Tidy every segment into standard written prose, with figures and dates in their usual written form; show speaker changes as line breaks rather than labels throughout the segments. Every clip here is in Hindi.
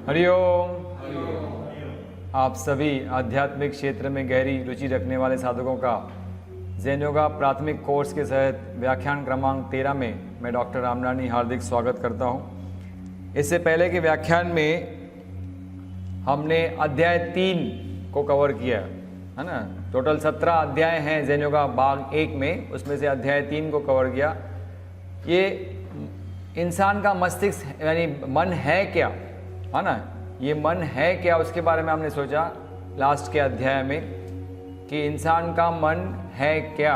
हरिओम। आप सभी आध्यात्मिक क्षेत्र में गहरी रुचि रखने वाले साधकों का ज़ेन योगा प्राथमिक कोर्स के तहत व्याख्यान क्रमांक 13 में मैं डॉक्टर रामरानी हार्दिक स्वागत करता हूं। इससे पहले के व्याख्यान में हमने अध्याय 3 को कवर किया है ना। टोटल 17 अध्याय हैं ज़ेन योगा भाग 1 में, उसमें से अध्याय 3 को कवर किया। ये इंसान का मस्तिष्क यानी मन है क्या, है ना, ये मन है क्या, उसके बारे में हमने सोचा लास्ट के अध्याय में कि इंसान का मन है क्या।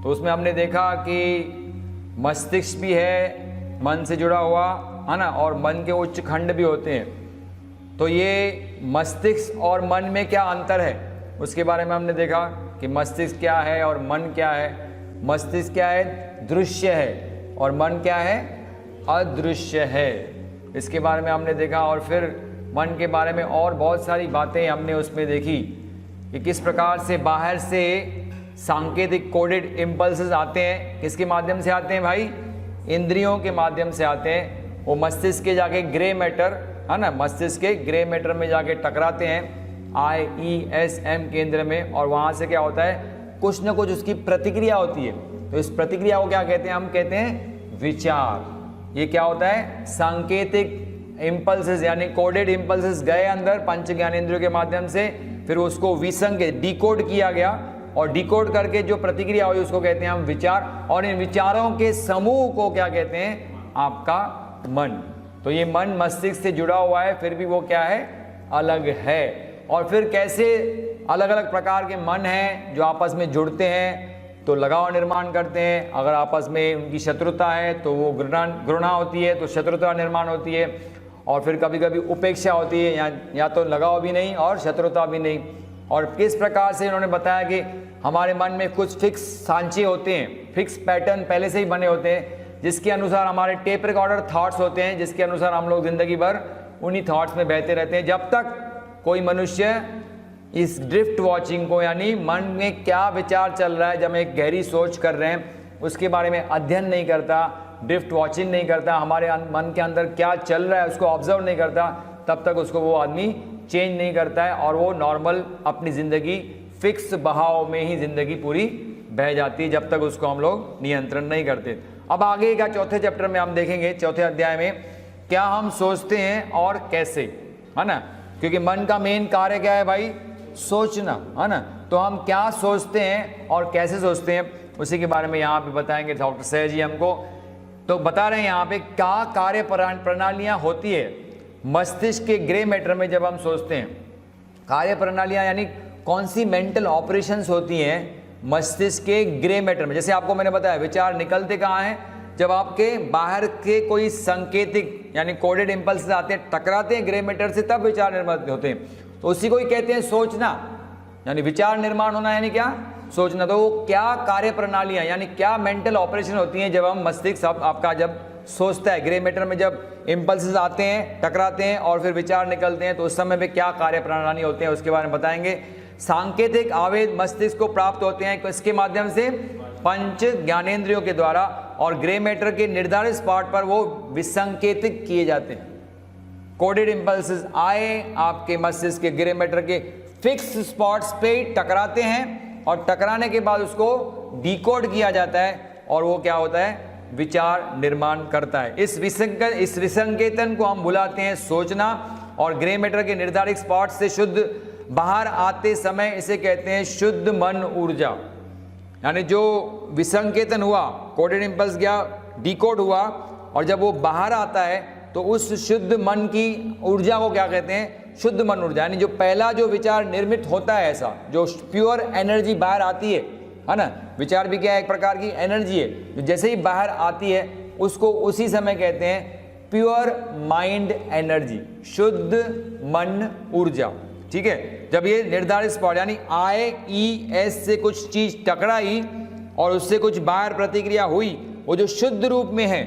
तो उसमें हमने देखा कि मस्तिष्क भी है मन से जुड़ा हुआ, है ना, और मन के उच्च खंड भी होते हैं। तो ये मस्तिष्क और मन में क्या अंतर है उसके बारे में हमने देखा कि मस्तिष्क क्या है और मन क्या है। मस्तिष्क क्या है, दृश्य है, और मन क्या है, अदृश्य है। इसके बारे में हमने देखा और फिर मन के बारे में और बहुत सारी बातें हमने उसमें देखी कि किस प्रकार से बाहर से सांकेतिक कोडेड इम्पल्सेस आते हैं। किसके माध्यम से आते हैं भाई, इंद्रियों के माध्यम से आते हैं। वो मस्तिष्क के जाके ग्रे मैटर, है ना, मस्तिष्क के ग्रे मैटर में जाके टकराते हैं IESM केंद्र में, और वहाँ से क्या होता है, कुछ न कुछ उसकी प्रतिक्रिया होती है। तो इस प्रतिक्रिया को क्या कहते हैं, हम कहते हैं विचार। ये क्या होता है, सांकेतिक इम्पल्सेस यानी कोडेड इम्पल्सेस गए अंदर पंच ज्ञानेंद्रियों के माध्यम से, फिर उसको विसंकेत डिकोड किया गया, और डिकोड करके जो प्रतिक्रिया हुई उसको कहते हैं हम विचार। और इन विचारों के समूह को क्या कहते हैं, आपका मन। तो ये मन मस्तिष्क से जुड़ा हुआ है, फिर भी वो क्या है, अलग है। और फिर कैसे अलग अलग प्रकार के मन हैं जो आपस में जुड़ते हैं तो लगाव निर्माण करते हैं। अगर आपस में उनकी शत्रुता है तो वो घृणा होती है, तो शत्रुता निर्माण होती है। और फिर कभी कभी उपेक्षा होती है, या तो लगाव भी नहीं और शत्रुता भी नहीं। और किस प्रकार से इन्होंने बताया कि हमारे मन में कुछ फिक्स सांचे होते हैं, फिक्स पैटर्न पहले से ही बने होते हैं, जिसके अनुसार हमारे टेप रिकॉर्डर थॉट्स होते हैं, जिसके अनुसार हम लोग जिंदगी भर उन्हीं थॉट्स में बहते रहते हैं। जब तक कोई मनुष्य इस ड्रिफ्ट वॉचिंग को, यानी मन में क्या विचार चल रहा है, जब हम एक गहरी सोच कर रहे हैं उसके बारे में अध्ययन नहीं करता, ड्रिफ्ट वॉचिंग नहीं करता, हमारे मन के अंदर क्या चल रहा है उसको ऑब्जर्व नहीं करता, तब तक उसको वो आदमी चेंज नहीं करता है, और वो नॉर्मल अपनी ज़िंदगी फिक्स बहाव में ही ज़िंदगी पूरी बह जाती है, जब तक उसको हम लोग नियंत्रण नहीं करते। अब आगे का चौथे चैप्टर में हम देखेंगे, चौथे अध्याय में, क्या हम सोचते हैं और कैसे, है ना, क्योंकि मन का मेन कार्य क्या है भाई, सोचना, है ना। तो हम क्या सोचते हैं और कैसे सोचते हैं उसी के बारे में यहाँ पे बताएंगे डॉक्टर सहज जी हमको। तो बता रहे हैं यहाँ पे क्या कार्य प्रणालियाँ होती है मस्तिष्क के ग्रे मैटर में जब हम सोचते हैं। कार्य प्रणालियाँ यानी कौन सी मेंटल ऑपरेशंस होती हैं मस्तिष्क के ग्रे मैटर में। जैसे आपको मैंने बताया विचार निकलते कहाँ हैं, जब आपके बाहर के कोई संकेतिक यानी कोडेड इम्पल्स आते हैं, टकराते हैं ग्रे मैटर से, तब विचार निर्मित होते हैं। तो उसी को ही कहते हैं सोचना, यानी विचार निर्माण होना यानी क्या, सोचना। तो वो क्या कार्य प्रणालियाँ यानी क्या मेंटल ऑपरेशन होती हैं जब हम मस्तिष्क आपका जब सोचता है, ग्रे मैटर में जब इम्पल्सेस आते हैं, टकराते हैं और फिर विचार निकलते हैं, तो उस समय में क्या कार्य प्रणाली होते हैं उसके बारे में बताएंगे। सांकेतिक आवेग मस्तिष्क को प्राप्त होते हैं इसके माध्यम से पंच ज्ञानेंद्रियों के द्वारा, और ग्रे मैटर के निर्धारित स्पॉट पर वो विसंकेतिक किए जाते हैं। कोडेड इम्पल्सेस आए आपके मस्तिष्क के ग्रे मैटर के फिक्स स्पॉट्स पे टकराते हैं, और टकराने के बाद उसको डिकोड किया जाता है, और वो क्या होता है, विचार निर्माण करता है। इस विसंकेतन को हम बुलाते हैं सोचना, और ग्रे मैटर के निर्धारित स्पॉट से शुद्ध बाहर आते समय इसे कहते हैं शुद्ध मन ऊर्जा। यानी जो विसंकेतन हुआ, कोडेड इम्पल्स गया, डिकोड हुआ, और जब वो बाहर आता है तो उस शुद्ध मन की ऊर्जा को क्या कहते हैं, शुद्ध मन ऊर्जा। यानी जो पहला जो विचार निर्मित होता है, ऐसा जो प्योर एनर्जी बाहर आती है ना, विचार भी क्या है, एक प्रकार की एनर्जी है, जो जैसे ही बाहर आती है उसको उसी समय कहते हैं प्योर माइंड एनर्जी, शुद्ध मन ऊर्जा। ठीक है, जब ये निर्धारित स्पॉट यानी IES से कुछ चीज टकराई और उससे कुछ बाहर प्रतिक्रिया हुई, वो जो शुद्ध रूप में है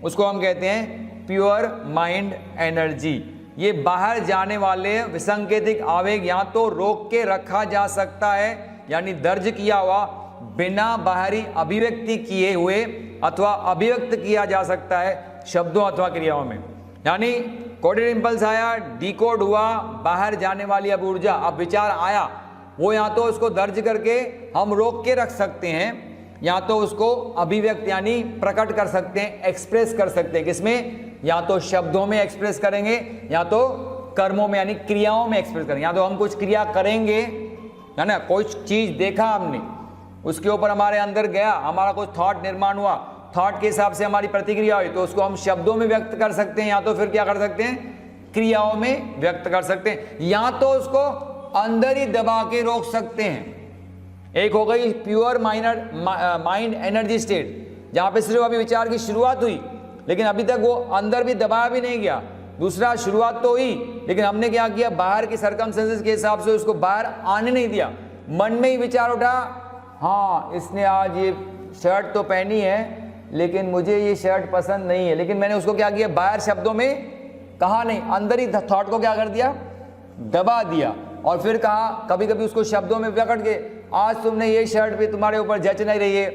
उसको हम कहते हैं प्योर माइंड एनर्जी। ये बाहर जाने वाले विसंकेतिक आवेग या तो रोक के रखा जा सकता है, यानी दर्ज किया हुआ बिना बाहरी अभिव्यक्ति किए हुए, अथवा अभिव्यक्त किया जा सकता है शब्दों अथवा क्रियाओं में। यानी कोडेड इंपल्स आया, डिकोड हुआ, बाहर जाने वाली अब ऊर्जा, अब विचार आया, वो या तो उसको दर्ज करके हम रोक के रख सकते हैं, या तो उसको अभिव्यक्त यानी प्रकट कर सकते हैं, एक्सप्रेस कर सकते हैं। किसमें? या तो शब्दों में एक्सप्रेस करेंगे, या तो कर्मों में यानी क्रियाओं में एक्सप्रेस करेंगे। या तो हम कुछ क्रिया करेंगे, है ना, कोई चीज देखा हमने, उसके ऊपर हमारे अंदर गया, हमारा कुछ थॉट निर्माण हुआ, थॉट के हिसाब से हमारी प्रतिक्रिया हुई, तो उसको हम शब्दों में व्यक्त कर सकते हैं, या तो फिर क्या कर सकते हैं, क्रियाओं में व्यक्त कर सकते हैं, या तो उसको अंदर ही दबा के रोक सकते हैं। एक हो गई प्योर माइंड एनर्जी स्टेट, जहां पे सिर्फ अभी विचार की शुरुआत हुई, लेकिन अभी तक वो अंदर भी दबाया भी नहीं गया। दूसरा, शुरुआत तो हुई, लेकिन हमने क्या किया, बाहर की सर्कमस्टेंसेस के हिसाब से उसको बाहर आने नहीं दिया। मन में ही विचार उठा, हाँ इसने आज ये शर्ट तो पहनी है, लेकिन मुझे ये शर्ट पसंद नहीं है, लेकिन मैंने उसको क्या किया, बाहर शब्दों में कहा नहीं, अंदर ही थॉट को क्या कर दिया, दबा दिया। और फिर कहा, कभी कभी उसको शब्दों में प्रकट के, आज तुमने ये शर्ट भी तुम्हारे ऊपर जच नहीं रही है,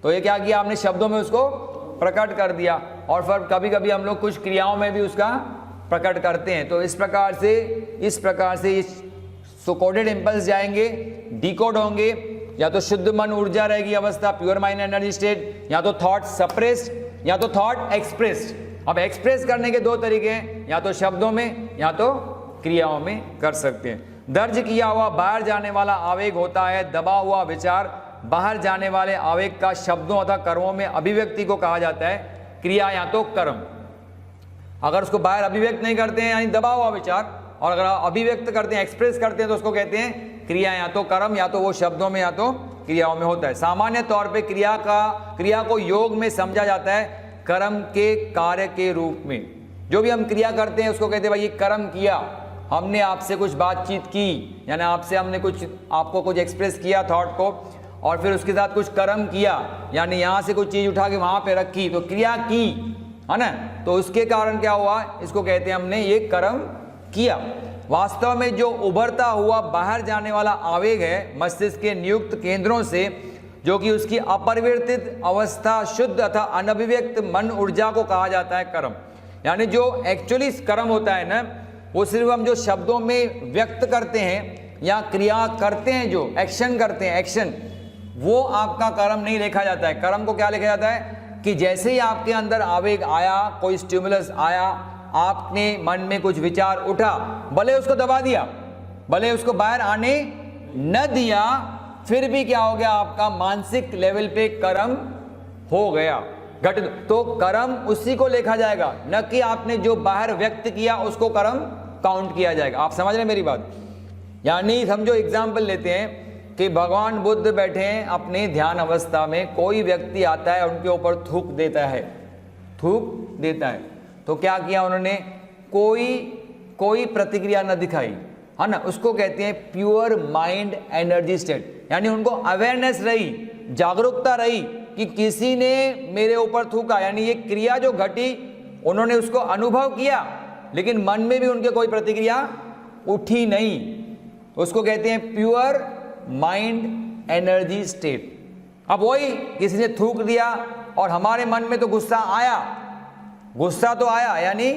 तो ये क्या किया, हमने शब्दों में उसको प्रकट कर दिया। और फिर कभी कभी हम लोग कुछ क्रियाओं में भी उसका प्रकट करते हैं। तो इस प्रकार से ये कोडेड इंपल्स जाएंगे, डिकोड होंगे, या तो शुद्ध मन ऊर्जा रहेगी अवस्था, प्योर माइंड एनर्जी स्टेट, या तो थॉट सप्रेस्ड, या तो थॉट एक्सप्रेस्ड। अब एक्सप्रेस करने के दो तरीके हैं, या तो शब्दों में, या तो क्रियाओं में कर सकते हैं। दर्ज किया हुआ बाहर जाने वाला आवेग होता है दबा हुआ विचार। बाहर जाने वाले आवेग का शब्दों अथवा कर्मों में अभिव्यक्ति को कहा जाता है क्रिया या तो कर्म। अगर उसको बाहर अभिव्यक्त नहीं करते हैं यानी दबा हुआ विचार, और अगर अभिव्यक्त करते हैं, एक्सप्रेस करते हैं, तो उसको कहते हैं क्रिया या तो कर्म, या तो वो शब्दों में या तो क्रियाओं में होता है। सामान्य तौर पे क्रिया को योग में समझा जाता है कर्म के कार्य के रूप में। जो भी हम क्रिया करते हैं उसको कहते हैं भाई ये कर्म किया, हमने आपसे कुछ बातचीत की, यानी आपसे हमने आपको कुछ एक्सप्रेस किया थॉट को, और फिर उसके साथ कुछ कर्म किया, यानी यहाँ से कुछ चीज उठा के वहां पे रखी, तो क्रिया की, है ना, तो उसके कारण क्या हुआ, इसको कहते हैं हमने ये कर्म किया। वास्तव में जो उभरता हुआ बाहर जाने वाला आवेग है मस्तिष्क के नियुक्त केंद्रों से, जो कि उसकी अपरिवर्तित अवस्था शुद्ध अथवा अनभिव्यक्त मन ऊर्जा को कहा जाता है कर्म। यानी जो एक्चुअली कर्म होता है ना, वो सिर्फ हम जो शब्दों में व्यक्त करते हैं या क्रिया करते हैं, जो एक्शन करते हैं, एक्शन, वो आपका कर्म नहीं लिखा जाता है। कर्म को क्या लिखा जाता है कि जैसे ही आपके अंदर आवेग आया, कोई स्टिमुलस आया, आपने मन में कुछ विचार उठा, भले उसको दबा दिया, भले उसको बाहर आने न दिया, फिर भी क्या हो गया, आपका मानसिक लेवल पे कर्म हो गया घट। तो कर्म उसी को लिखा जाएगा, न कि आपने जो बाहर व्यक्त किया उसको कर्म काउंट किया जाएगा। आप समझ रहे हैं मेरी बात? यानी समझो, एग्जाम्पल लेते हैं कि भगवान बुद्ध बैठे हैं अपने ध्यान अवस्था में, कोई व्यक्ति आता है उनके ऊपर थूक देता है, तो क्या किया उन्होंने, कोई प्रतिक्रिया न दिखाई, है ना, उसको कहते हैं प्योर माइंड एनर्जी स्टेट। यानी उनको अवेयरनेस रही, जागरूकता रही कि किसी ने मेरे ऊपर थूका, यानी ये क्रिया जो घटी उन्होंने उसको अनुभव किया, लेकिन मन में भी उनके कोई प्रतिक्रिया उठी नहीं, उसको कहते हैं प्योर माइंड एनर्जी स्टेट। अब वही किसी ने थूक दिया और हमारे मन में तो गुस्सा तो आया, यानी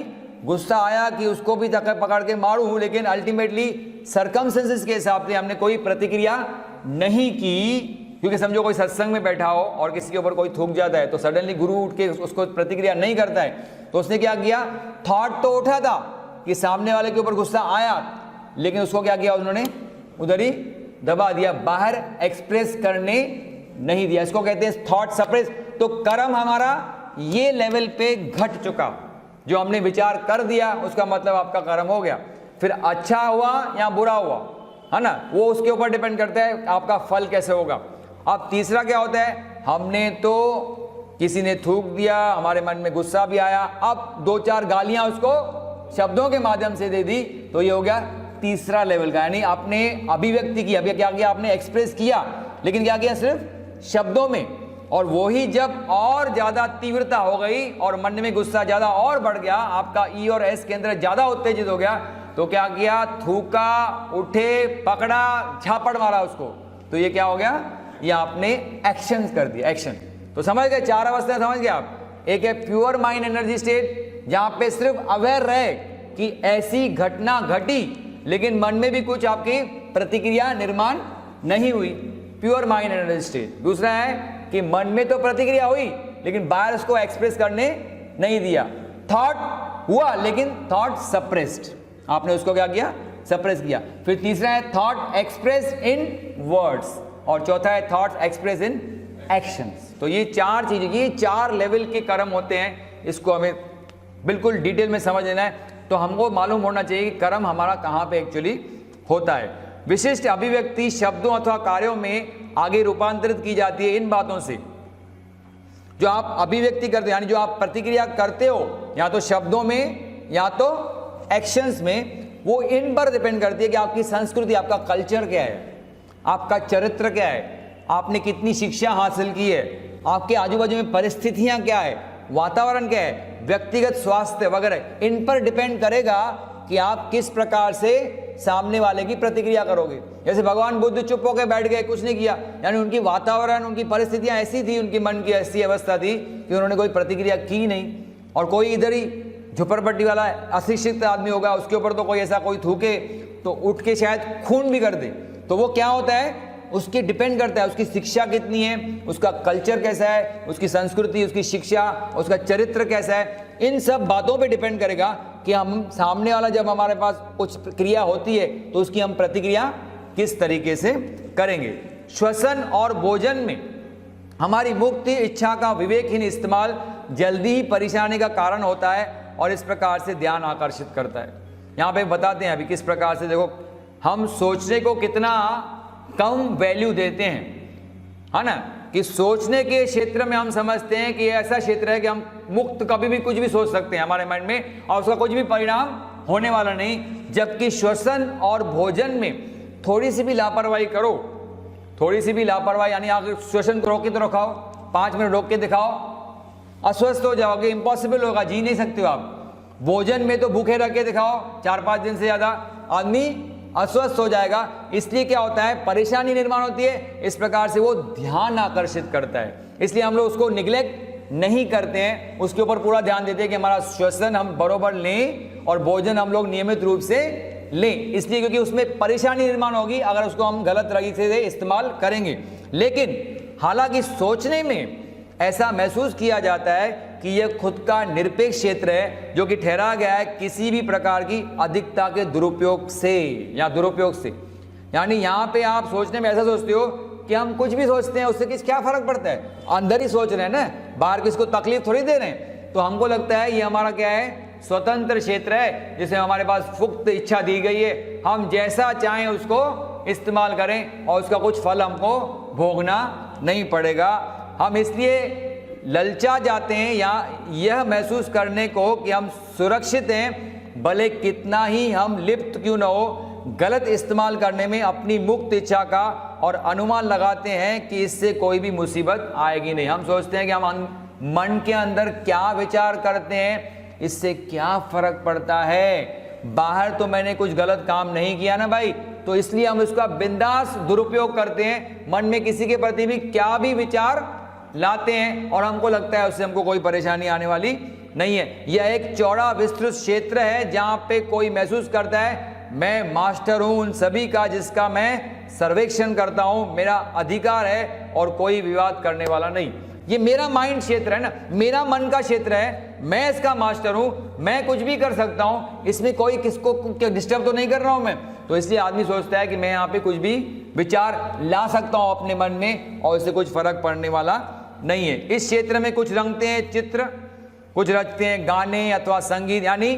गुस्सा आया कि उसको भी पकड़ के मारूं, लेकिन अल्टीमेटली सर्कमस्टेंसेस के हिसाब से हमने कोई प्रतिक्रिया नहीं की। क्योंकि समझो कोई सत्संग में बैठा हो और किसी के ऊपर कोई थूक जाता है, तो सडनली गुरु उठ के उसको प्रतिक्रिया नहीं करता है, तो उसने क्या किया, थॉट तो उठा था कि सामने वाले के ऊपर गुस्सा आया, लेकिन उसको क्या किया उन्होंने, उधर ही दबा दिया, बाहर एक्सप्रेस करने नहीं दिया। इसको कहते हैं थॉट सप्रेस। तो कर्म हमारा ये लेवल पे घट चुका, जो हमने विचार कर दिया उसका मतलब आपका कर्म हो गया। फिर अच्छा हुआ या बुरा हुआ, है ना, वो उसके ऊपर डिपेंड करता है आपका फल कैसे होगा। अब तीसरा क्या होता है, हमने तो किसी ने थूक दिया, हमारे मन में गुस्सा भी आया, अब 2-4 गालियां उसको शब्दों के माध्यम से दे दी, तो ये हो गया तीसरा लेवल का। यानी आपने अभिव्यक्ति की, अभी क्या किया, आपने एक्सप्रेस किया, लेकिन क्या किया, सिर्फ शब्दों में। और वही जब और ज्यादा तीव्रता हो गई और मन में गुस्सा ज्यादा और बढ़ गया, आपका ई और एस केंद्र ज्यादा उत्तेजित हो गया, तो क्या किया, थूका, उठे, पकड़ा, झापड़ मारा उसको, तो ये क्या हो गया, ये आपने एक्शन कर दिया, एक्शन। तो समझ गए, 4 अवस्था समझ गए आप। एक है प्योर माइंड एनर्जी स्टेट, जहां पे सिर्फ अवेयर रहे कि ऐसी घटना घटी, लेकिन मन में भी कुछ आपकी प्रतिक्रिया निर्माण नहीं हुई, प्योर माइंड एनर्जी स्टेट। दूसरा है कि मन में तो प्रतिक्रिया हुई लेकिन बाहर उसको एक्सप्रेस करने नहीं दिया, थॉट हुआ लेकिन थॉट सप्रेस्ड, आपने उसको क्या किया, सप्रेस किया। फिर तीसरा है थॉट एक्सप्रेस इन वर्ड्स, और चौथा है थॉट एक्सप्रेस इन एक्शंस। तो ये चार चीजें, ये 4 लेवल के कर्म होते हैं, इसको हमें बिल्कुल डिटेल में समझ लेना है। तो हमको मालूम होना चाहिए कि कर्म हमारा कहाँ पे एक्चुअली होता है। विशिष्ट अभिव्यक्ति शब्दों अथवा कार्यों में आगे रूपांतरित की जाती है इन बातों से। जो आप अभिव्यक्ति करते हो यानी जो आप प्रतिक्रिया करते हो या तो शब्दों में या तो एक्शंस में, वो इन पर डिपेंड करती है कि आपकी संस्कृति, आपका कल्चर क्या है, आपका चरित्र क्या है, आपने कितनी शिक्षा हासिल की है, आपके आजू बाजू में परिस्थितियां क्या है, वातावरण क्या है, व्यक्तिगत स्वास्थ्य वगैरह, इन पर डिपेंड करेगा कि आप किस प्रकार से सामने वाले की प्रतिक्रिया करोगे। जैसे भगवान बुद्ध चुप होकर बैठ गए, कुछ नहीं किया, यानी उनकी वातावरण, उनकी परिस्थितियां ऐसी थी, उनकी मन की ऐसी अवस्था थी कि उन्होंने कोई प्रतिक्रिया की नहीं। और कोई इधर ही झुपड़पट्टी वाला अशिक्षित आदमी होगा, उसके ऊपर तो कोई ऐसा कोई थूके तो उठ के शायद खून भी कर दे। तो वो क्या होता है, उसकी डिपेंड करता है उसकी शिक्षा कितनी है, उसका कल्चर कैसा है, उसकी संस्कृति, उसकी शिक्षा, उसका चरित्र कैसा है, इन सब बातों पे डिपेंड करेगा कि हम सामने वाला जब हमारे पास कुछ क्रिया होती है तो उसकी हम प्रतिक्रिया किस तरीके से करेंगे। श्वसन और भोजन में हमारी मुक्ति इच्छा का विवेकहीन इस्तेमाल जल्दी ही परेशानी का कारण होता है और इस प्रकार से ध्यान आकर्षित करता है। यहाँ पे बताते हैं अभी किस प्रकार से, देखो हम सोचने को कितना कम वैल्यू देते हैं, है ना, कि सोचने के क्षेत्र में हम समझते हैं कि ऐसा क्षेत्र है कि हम मुक्त कभी भी कुछ भी सोच सकते हैं हमारे माइंड में और उसका कुछ भी परिणाम होने वाला नहीं। जबकि श्वसन और भोजन में थोड़ी सी भी लापरवाही करो, थोड़ी सी भी लापरवाही, यानी अगर श्वसन को रोक के तो रखाओ, 5 मिनट रोक के दिखाओ, अस्वस्थ हो जाओगे, इम्पॉसिबल होगा, जी नहीं सकते हो आप। भोजन में तो भूखे रख के दिखाओ, 4-5 दिन से ज़्यादा आदमी अस्वस्थ हो जाएगा। इसलिए क्या होता है, परेशानी निर्माण होती है, इस प्रकार से वो ध्यान आकर्षित करता है। इसलिए हम लोग उसको निग्लेक्ट नहीं करते हैं, उसके ऊपर पूरा ध्यान देते हैं कि हमारा श्वसन हम बरोबर लें और भोजन हम लोग नियमित रूप से लें, इसलिए क्योंकि उसमें परेशानी निर्माण होगी अगर उसको हम गलत तरीके से इस्तेमाल करेंगे। लेकिन हालांकि सोचने में ऐसा महसूस किया जाता है कि यह खुद का निरपेक्ष क्षेत्र है जो कि ठहरा गया है किसी भी प्रकार की अधिकता के दुरुपयोग से या दुरुपयोग से। यानी यहाँ पे आप सोचने में ऐसा सोचते हो कि हम कुछ भी सोचते हैं उससे क्या फर्क पड़ता है, अंदर ही सोच रहे हैं ना, बाहर किसको तकलीफ थोड़ी दे रहे हैं। तो हमको लगता है ये हमारा क्या है, स्वतंत्र क्षेत्र है जिसे हमारे पास मुक्त इच्छा दी गई है, हम जैसा चाहें उसको इस्तेमाल करें और उसका कुछ फल हमको भोगना नहीं पड़ेगा। हम इसलिए ललचा जाते हैं या यह महसूस करने को कि हम सुरक्षित हैं, भले कितना ही हम लिप्त क्यों न हो, गलत इस्तेमाल करने में अपनी मुक्त इच्छा का, और अनुमान लगाते हैं कि इससे कोई भी मुसीबत आएगी नहीं। हम सोचते हैं कि हम मन के अंदर क्या विचार करते हैं इससे क्या फर्क पड़ता है, बाहर तो मैंने कुछ गलत काम नहीं किया ना भाई, तो इसलिए हम उसका बिंदास दुरुपयोग करते हैं। मन में किसी के प्रति भी क्या भी विचार लाते हैं और हमको लगता है उससे हमको कोई परेशानी आने वाली नहीं है। यह एक चौड़ा विस्तृत क्षेत्र है जहां पे कोई महसूस करता है मैं मास्टर हूं उन सभी का जिसका मैं सर्वेक्षण करता हूं, मेरा अधिकार है और कोई विवाद करने वाला नहीं। ये मेरा माइंड क्षेत्र है ना, मेरा मन का क्षेत्र है, मैं इसका मास्टर हूं, मैं कुछ भी कर सकता हूं, इसमें कोई किसको डिस्टर्ब तो नहीं कर रहा हूं मैं। तो इसलिए आदमी सोचता है कि मैं यहाँ पे कुछ भी विचार ला सकता हूं अपने मन में और इससे कुछ फर्क पड़ने वाला नहीं है। इस क्षेत्र में कुछ रंगते हैं चित्र, कुछ रचते हैं गाने अथवा संगीत, यानी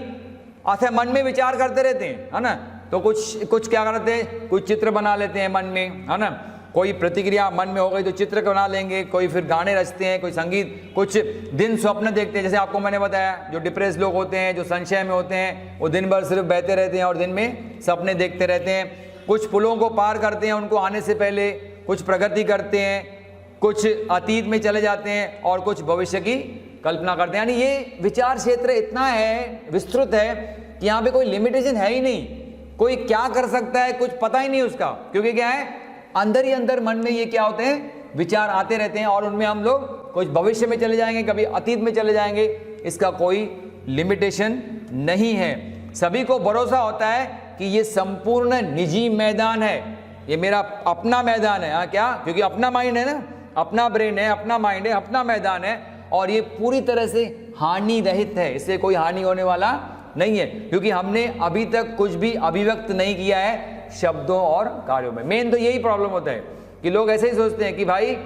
अथवा मन में विचार करते रहते हैं, है ना। तो कुछ क्या करते हैं, कुछ चित्र बना लेते हैं मन में, है ना, कोई प्रतिक्रिया मन में हो गई तो चित्र बना लेंगे, कोई फिर गाने रचते हैं, कोई संगीत, कुछ दिन स्वप्न देखते हैं। जैसे आपको मैंने बताया जो डिप्रेस लोग होते हैं, जो संशय में होते हैं, वो दिन भर सिर्फ बहते रहते हैं और दिन में सपने देखते रहते हैं। कुछ पुलों को पार करते हैं उनको आने से पहले, कुछ प्रगति करते हैं, कुछ अतीत में चले जाते हैं और कुछ भविष्य की कल्पना करते हैं। यानी ये विचार क्षेत्र इतना है, विस्तृत है कि यहाँ पे कोई लिमिटेशन है ही नहीं, कोई क्या कर सकता है कुछ पता ही नहीं उसका, क्योंकि क्या है अंदर ही अंदर मन में ये क्या होते हैं विचार आते रहते हैं और उनमें हम लोग कुछ भविष्य में चले जाएंगे, कभी अतीत में चले जाएंगे, इसका कोई लिमिटेशन नहीं है। सभी को भरोसा होता है कि ये संपूर्ण निजी मैदान है, ये मेरा अपना मैदान है। हाँ, क्या? क्योंकि अपना माइंड है ना, अपना ब्रेन है, अपना माइंड है, अपना मैदान है, और ये पूरी तरह से हानि रहित है, इससे कोई हानि होने वाला नहीं है, क्योंकि हमने अभी तक कुछ भी अभिव्यक्त नहीं किया है शब्दों और कार्यों में। मेन तो यही प्रॉब्लम होता है कि लोग ऐसे ही सोचते हैं कि भाई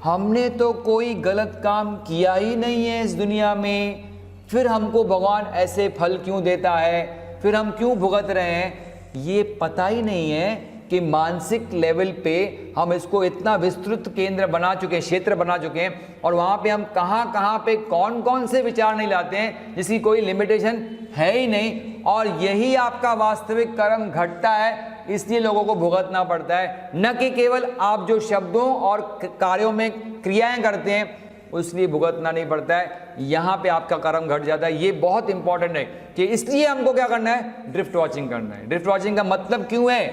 हमने तो कोई गलत काम किया ही नहीं है इस दुनिया में, फिर हमको भगवान ऐसे फल क्यों देता है, फिर हम क्यों भुगत रहे हैं। ये पता ही नहीं है कि मानसिक लेवल पे हम इसको इतना विस्तृत केंद्र बना चुके हैं, क्षेत्र बना चुके हैं, और वहाँ पे हम कहाँ कहाँ पे कौन कौन से विचार नहीं लाते हैं जिसकी कोई लिमिटेशन है ही नहीं। और यही आपका वास्तविक कर्म घटता है, इसलिए लोगों को भुगतना पड़ता है, न कि केवल आप जो शब्दों और कार्यों में क्रियाएं करते हैं उसलिए भुगतना नहीं पड़ता है, यहाँ पे आपका कर्म घट जाता है। ये बहुत इंपॉर्टेंट है कि इसलिए हमको क्या करना है, ड्रिफ्ट वॉचिंग करना है। ड्रिफ्ट वॉचिंग का मतलब क्यों है?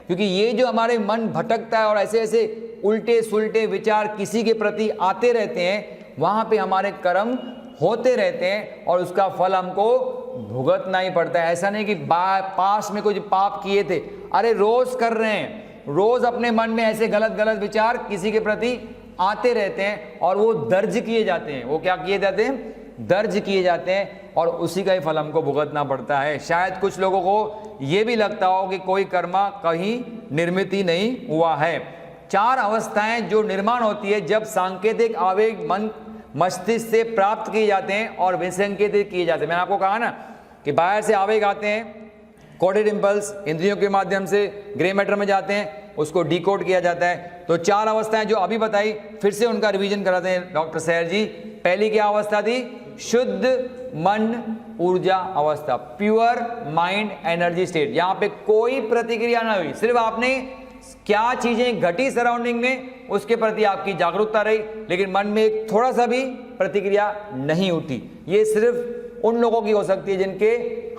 क्योंकि ये जो हमारे मन भटकता है और ऐसे ऐसे उल्टे सुलटे विचार किसी के प्रति आते रहते हैं, वहाँ पे हमारे कर्म होते रहते हैं और उसका फल हमको भुगतना ही पड़ता है। ऐसा नहीं कि पास में कुछ पाप किए थे, अरे रोज कर रहे हैं, रोज अपने मन में ऐसे गलत गलत विचार किसी के प्रति आते रहते हैं और वो दर्ज किए जाते हैं। वो क्या किए जाते हैं? दर्ज किए जाते हैं, और उसी का ही फल हमको भुगतना पड़ता है। शायद कुछ लोगों को ये भी लगता हो कि कोई कर्मा कहीं निर्मित ही नहीं हुआ है। 4 अवस्थाएं जो निर्माण होती है जब सांकेतिक आवेग मन मस्तिष्क से प्राप्त किए जाते हैं और विसंकेतित किए जाते हैं। मैंने आपको कहा ना कि बाहर से आवेग आते हैं, कोडेड इंपल्स इंद्रियों के माध्यम से ग्रे मैटर में जाते हैं, उसको डिकोड किया जाता है। तो 4 अवस्थाएं जो अभी बताई, फिर से उनका रिवीजन कराते हैं डॉक्टर सैर जी। पहली क्या अवस्था थी? शुद्ध मन ऊर्जा अवस्था, प्योर माइंड एनर्जी स्टेट। यहाँ पे कोई प्रतिक्रिया ना हुई, सिर्फ आपने क्या चीजें घटी सराउंडिंग में उसके प्रति आपकी जागरूकता रही, लेकिन मन में एक थोड़ा सा भी प्रतिक्रिया नहीं उठी। ये सिर्फ उन लोगों की हो सकती है जिनके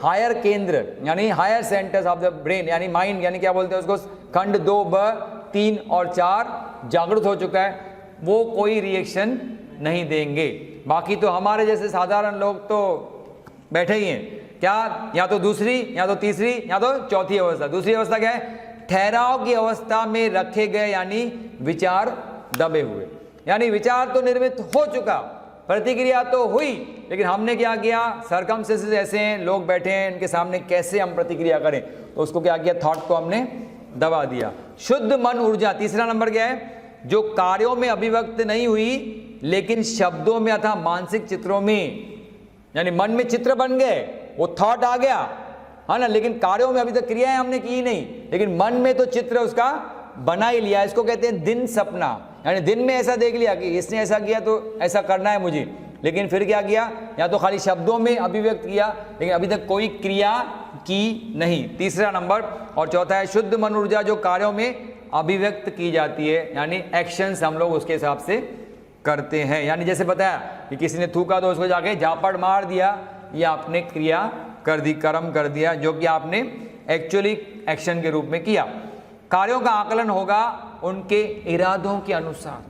हायर केंद्र यानी higher centres of the brain यानी माइंड यानी क्या बोलते हैं उसको, खंड 2, ब, 3 और 4 जागृत हो चुका है, वो कोई रिएक्शन नहीं देंगे। बाकी तो हमारे जैसे साधारण लोग तो बैठे ही हैं, क्या या तो दूसरी या तो तीसरी या तो चौथी अवस्था। दूसरी अवस्था क्या है? ठहराव की अवस्था में रखे गए यानी विचार दबे हुए, यानी विचार तो निर्मित हो चुका, प्रतिक्रिया तो हुई, लेकिन हमने क्या किया? सरकमस्टेंसेस ऐसे हैं, लोग बैठे हैं, इनके सामने कैसे हम प्रतिक्रिया करें, तो उसको क्या किया? थॉट को हमने दबा दिया। शुद्ध मन ऊर्जा तीसरा नंबर क्या है? जो कार्यों में अभिव्यक्त नहीं हुई लेकिन शब्दों में अथवा मानसिक चित्रों में, यानी मन में चित्र बन गए, वो थॉट आ गया है ना, लेकिन कार्यों में अभी तक क्रियाएं हमने की नहीं, लेकिन मन में तो चित्र उसका बना ही लिया। इसको कहते हैं दिन सपना, यानी दिन में ऐसा देख लिया कि इसने ऐसा किया तो ऐसा करना है मुझे, लेकिन फिर क्या किया? या तो खाली शब्दों में अभिव्यक्त किया लेकिन अभी तक कोई क्रिया की नहीं। तीसरा नंबर। और चौथा है शुद्ध मन ऊर्जा जो कार्यों में अभिव्यक्त की जाती है, यानी एक्शंस हम लोग उसके हिसाब से करते हैं। यानी जैसे बताया कि किसी ने थूका तो उसको जाके झापड़ मार दिया, या आपने क्रिया कर दी, कर्म कर दिया, जो कि आपने एक्चुअली एक्शन के रूप में किया। कार्यों का आकलन होगा उनके इरादों के अनुसार,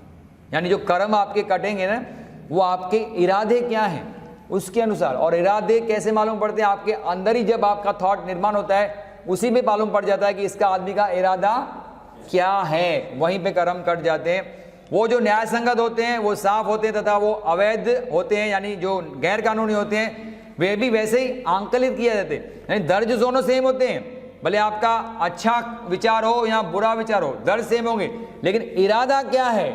यानी जो कर्म आपके कटेंगे ना, वो आपके इरादे क्या हैं उसके अनुसार। और इरादे कैसे मालूम पड़ते हैं? आपके अंदर ही जब आपका थॉट निर्माण होता है उसी में मालूम पड़ जाता है कि इसका आदमी का इरादा क्या है, वहीं पे कर्म कट जाते हैं। वो जो न्याय संगत होते हैं वो साफ होते हैं, तथा वो अवैध होते हैं यानी जो गैर कानूनी होते हैं वे भी वैसे ही आंकलित किए जाते हैं, यानी दर्ज दोनों सेम होते हैं, भले आपका अच्छा विचार हो या बुरा विचार हो, दर्ज सेम होंगे, लेकिन इरादा क्या है?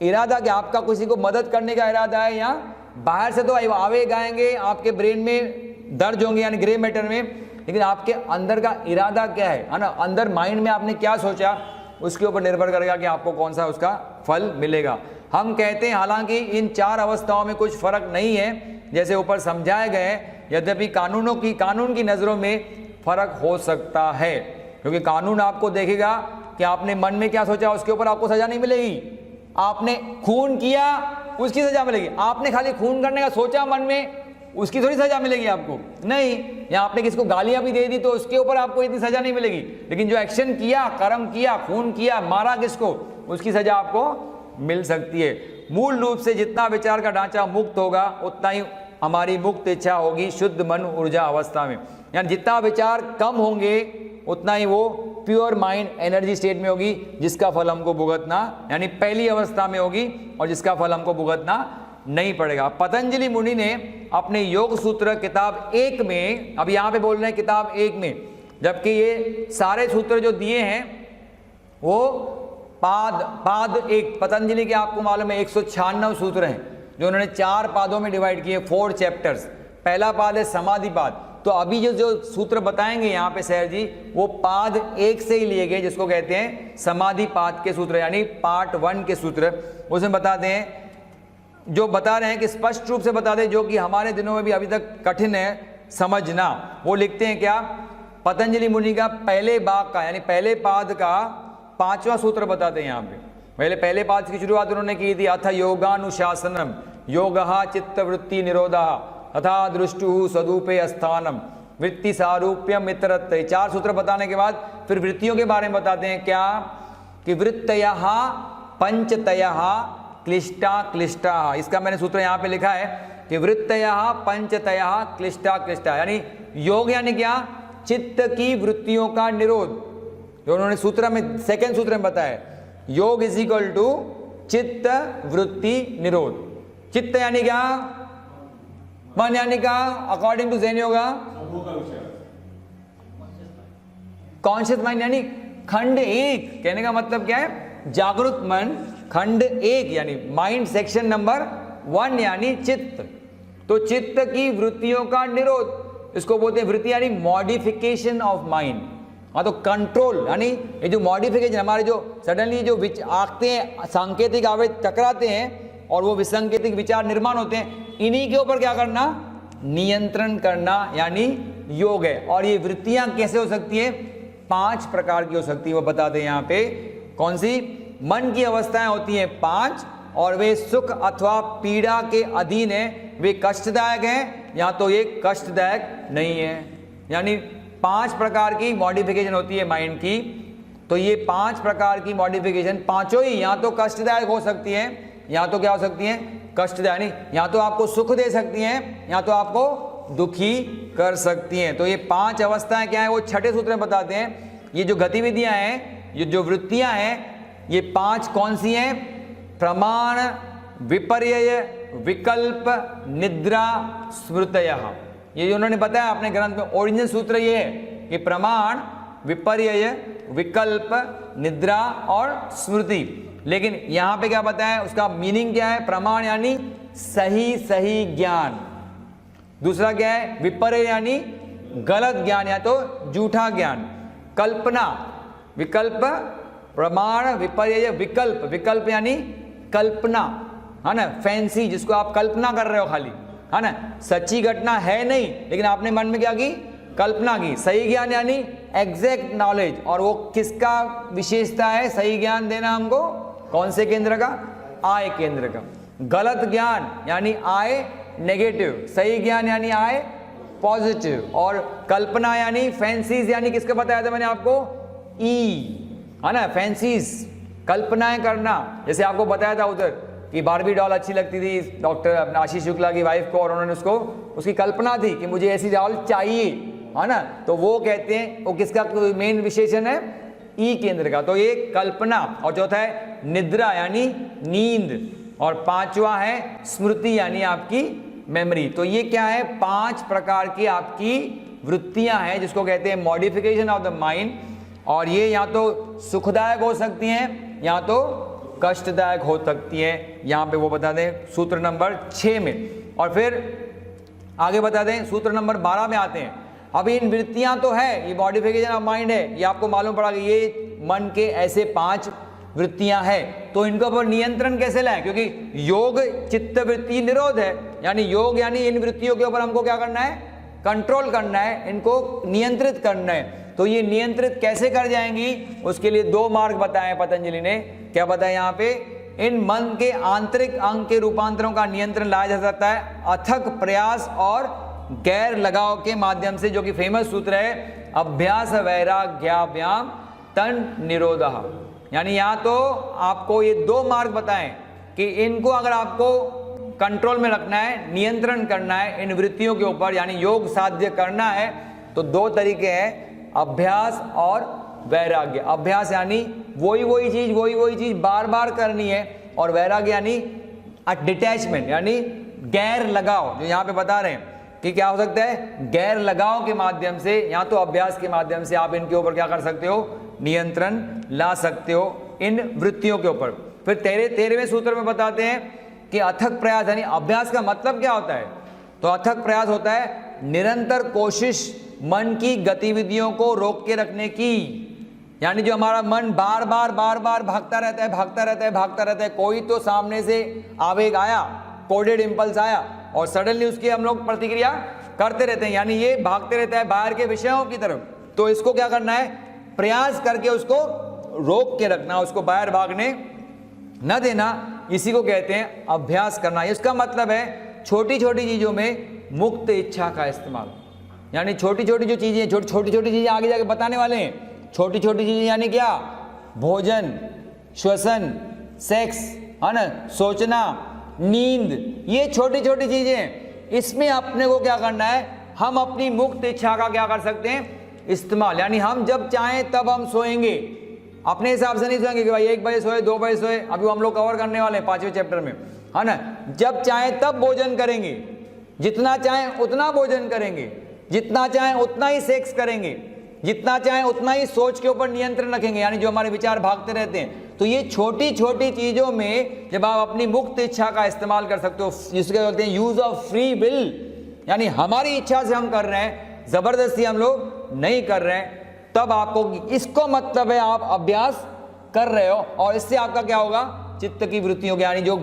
इरादा क्या? आपका किसी को मदद करने का इरादा है, या बाहर से तो आवेग आएंगे आपके ब्रेन में दर्ज होंगे यानी ग्रे मैटर में, लेकिन आपके अंदर का इरादा क्या है ना, अंदर माइंड में आपने क्या सोचा उसके ऊपर निर्भर करेगा कि आपको कौन सा उसका फल मिलेगा। हम कहते हैं हालांकि इन 4 अवस्थाओं में कुछ फर्क नहीं है जैसे ऊपर समझाए गए, यद्यपि कानून की नज़रों में फर्क हो सकता है, क्योंकि कानून आपको देखेगा कि आपने मन में क्या सोचा उसके ऊपर आपको सजा नहीं मिलेगी। आपने खून किया उसकी सजा मिलेगी, आपने खाली खून करने का सोचा मन में उसकी थोड़ी सजा मिलेगी आपको, नहीं। या आपने किसी को गालियां भी दे दी तो उसके ऊपर आपको इतनी सजा नहीं मिलेगी, लेकिन जो एक्शन किया, कर्म किया, खून किया, मारा किसको, उसकी सजा आपको मिल सकती है। मूल रूप से जितना विचार का ढांचा मुक्त होगा उतना ही हमारी मुक्त इच्छा होगी शुद्ध मन ऊर्जा अवस्था में। यानी जितना विचार कम होंगे उतना ही वो प्योर माइंड एनर्जी स्टेट में होगी, जिसका फल हमको भुगतना यानी पहली अवस्था में होगी और जिसका फल हमको भुगतना नहीं पड़ेगा। पतंजलि मुनि ने अपने योग सूत्र किताब 1 में, अब यहाँ पे बोल रहे हैं किताब 1 में, जबकि ये सारे सूत्र जो दिए हैं वो पाद 1 पतंजलि के आपको मालूम है 196 सूत्र हैं जो उन्होंने 4 पादों में डिवाइड किए, 4 चैप्टर्स। पहला पाद है समाधि पाद। तो अभी जो सूत्र बताएंगे यहाँ पे सर जी वो पाद 1 से ही लिए गए, जिसको कहते हैं समाधि पाद के सूत्र, यानी पार्ट 1 के सूत्र। उसमें बताते हैं, जो बता रहे हैं कि स्पष्ट रूप से बता दें, जो कि हमारे दिनों में भी अभी तक कठिन है समझना। वो लिखते हैं क्या, पतंजलि मुनि का पहले भाग का यानी पहले पाद का 5वां सूत्र बताते हैं यहाँ पे। पहले पाद की शुरुआत उन्होंने की थी, अथ योगानुशासनम योगः चित्तवृत्ति निरोधः तथा दृष्टु सदुपे स्थानम वृत्ति सारूप्यम मित्रत्व। 4 सूत्र बताने के बाद फिर वृत्तियों के बारे में बताते हैं क्या, कि वृत्तयः पंचतयः क्लिष्टा क्लिष्टा। इसका मैंने सूत्र यहाँ पे लिखा है कि वृत्तयः पंचतयः क्लिष्टा क्लिष्टा, यानी योग यानी क्या, चित्त की वृत्तियों का निरोध। जो उन्होंने सूत्र में सेकंड सूत्र में बताया, योग इज इक्वल टू चित्त वृत्ति निरोध। चित्त यानी क्या, मन यानी क्या, according to Jain yoga conscious mind, यानी खंड 1। कहने का मतलब क्या है, जागरूक मन खंड 1 यानी माइंड सेक्शन नंबर 1 यानी चित्त। तो चित्त की वृत्तियों का निरोध, इसको बोलते हैं वृत्ति यानी मॉडिफिकेशन ऑफ माइंड। हाँ, तो कंट्रोल यानी ये जो मॉडिफिकेशन हमारे जो सडनली जो आते हैं सांकेतिक आवेश टकराते हैं और वो विसंकेतिक विचार निर्माण होते हैं, इन्हीं के ऊपर क्या करना, नियंत्रण करना यानी योग है। और ये वृत्तियां कैसे हो सकती है, 5 प्रकार की हो सकती है। वो बताते हैं यहाँ पे कौन सी, मन की अवस्थाएं होती हैं 5 और वे सुख अथवा पीड़ा के अधीन है, वे कष्टदायक हैं या तो ये कष्टदायक नहीं है। यानी 5 प्रकार की मॉडिफिकेशन होती है माइंड की। तो ये 5 प्रकार की मॉडिफिकेशन पांचों ही या तो कष्टदायक हो सकती है या तो क्या हो सकती हैं, कष्टदायक, यानी या तो आपको सुख दे सकती हैं या तो आपको दुखी कर सकती हैं। तो ये 5 अवस्थाएं क्या है वो छठे सूत्र में बताते हैं। ये जो गतिविधियां हैं, ये जो वृत्तियां हैं, ये 5 कौन सी हैं, प्रमाण, विपर्यय, विकल्प, निद्रा, स्मृतयः। ये जो उन्होंने बताया अपने ग्रंथ में, ओरिजिनल सूत्र ये है कि प्रमाण, विपर्यय, विकल्प, निद्रा और स्मृति। लेकिन यहां पे क्या बताया, उसका मीनिंग क्या है, प्रमाण यानी सही सही ज्ञान, दूसरा क्या है विपर्यय यानी गलत ज्ञान या तो झूठा ज्ञान, कल्पना, विकल्प, प्रमाण, विपर्यय, विकल्प, विकल्प यानी कल्पना, है ना, फैंसी, जिसको आप कल्पना कर रहे हो खाली, है ना, सच्ची घटना है नहीं लेकिन आपने मन में क्या की, कल्पना की। सही ज्ञान यानी एग्जैक्ट नॉलेज, और वो किसका विशेषता है सही ज्ञान देना हमको, कौन से केंद्र का, आय केंद्र का। गलत ज्ञान यानी आय नेगेटिव, सही ज्ञान यानी आय पॉजिटिव, और कल्पना यानी फैंसीज यानी किसका बताया था मैंने आपको, ई, है ना, फैंसीज, कल्पनाएं करना। जैसे आपको बताया था उधर कि बारबी डॉल अच्छी लगती थी डॉक्टर अपना आशीष शुक्ला की वाइफ को, और उन्होंने उसको, उसकी कल्पना थी कि मुझे ऐसी डॉल चाहिए, है ना, तो वो कहते हैं वो किसका मेन विशेषण है, ई केंद्र का। तो ये कल्पना, और चौथा है निद्रा यानी नींद, और पांचवा है स्मृति यानी आपकी मेमोरी। तो ये क्या है, 5 प्रकार की आपकी वृत्तियां हैं जिसको कहते हैं मॉडिफिकेशन ऑफ द माइंड, और ये या तो सुखदायक हो सकती हैं या तो कष्टदायक हो सकती है। यहाँ पे वो बता दें सूत्र नंबर 6 में, और फिर आगे बता दें सूत्र नंबर 12 में आते हैं। अब इन वृत्तियां तो है, ये मॉडिफिकेशन ऑफ माइंड है, ये आपको मालूम पड़ा कि ये मन के ऐसे 5 वृत्तियां हैं, तो इनके ऊपर नियंत्रण कैसे लाएं, क्योंकि योग चित्त वृत्ति निरोध है, यानी योग यानी इन वृत्तियों के ऊपर हमको क्या करना है, कंट्रोल करना है, इनको नियंत्रित करना है। तो ये नियंत्रित कैसे कर जाएंगी, उसके लिए 2 मार्ग बताए पतंजलि ने। क्या बताया यहाँ पे, इन मन के आंतरिक अंग के रूपांतरों का नियंत्रण लाया जा सकता है अथक प्रयास और गैर लगाव के माध्यम से, जो कि फेमस सूत्र है अभ्यास वैराग्याभ्याम तन निरोधः। यानी यहाँ तो आपको ये 2 मार्ग बताएं कि इनको अगर आपको कंट्रोल में रखना है, नियंत्रण करना है इन वृत्तियों के ऊपर, यानी योग साध्य करना है, तो दो तरीके हैं, अभ्यास और वैराग्य। अभ्यास यानी वही चीज बार बार करनी है, और वैराग्य यानी डिटैचमेंट यानी गैर लगाव, जो यहाँ पे बता रहे हैं कि क्या हो सकता है, गैर लगाव के माध्यम से या तो अभ्यास के माध्यम से आप इनके ऊपर क्या कर सकते हो, नियंत्रण ला सकते हो इन वृत्तियों के ऊपर। फिर 13वें सूत्र में बताते हैं कि अथक प्रयास, यानी अभ्यास का मतलब क्या होता है, तो अथक प्रयास होता है निरंतर कोशिश मन की गतिविधियों को रोक के रखने की, यानी जो हमारा मन बार बार भागता रहता है, कोई तो सामने से आवेग आया, कोडेड इंपल्स आया, और सडनली उसकी हम लोग प्रतिक्रिया करते रहते हैं, यानी ये भागते रहता है बाहर के विषयों की तरफ। तो इसको क्या करना है, प्रयास करके उसको रोक के रखना, उसको बाहर भागने न देना, इसी को कहते हैं अभ्यास करना। इसका मतलब है छोटी छोटी चीजों में मुक्त इच्छा का इस्तेमाल, यानी छोटी छोटी जो चीजें, छोटी छोटी चीजें आगे जाके बताने वाले हैं। छोटी छोटी चीजें यानी क्या, भोजन, श्वसन, सेक्स, है ना, सोचना, नींद, ये छोटी छोटी चीजें, इसमें अपने को क्या करना है, हम अपनी मुक्त इच्छा का क्या कर सकते हैं, इस्तेमाल। यानी हम जब चाहें तब हम सोएंगे, अपने हिसाब से नहीं सोएंगे कि भाई 1 बजे सोए 2 बजे सोए, अभी हम लोग कवर करने वाले हैं 5वें चैप्टर में, है ना। जब चाहें तब भोजन करेंगे, जितना चाहें उतना भोजन करेंगे, जितना चाहें उतना ही सेक्स करेंगे, जितना चाहें उतना ही सोच के ऊपर नियंत्रण रखेंगे, यानी जो हमारे विचार भागते रहते हैं। तो ये छोटी छोटी चीजों में जब आप अपनी मुक्त इच्छा का इस्तेमाल कर सकते हो, जिसको कहते हैं यूज ऑफ फ्री विल, यानी हमारी इच्छा से हम कर रहे हैं, जबरदस्ती हम लोग नहीं कर रहे हैं, तब आपको, इसको मतलब है आप अभ्यास कर रहे हो, और इससे आपका क्या होगा, चित्त की वृत्तियों के, यानी जो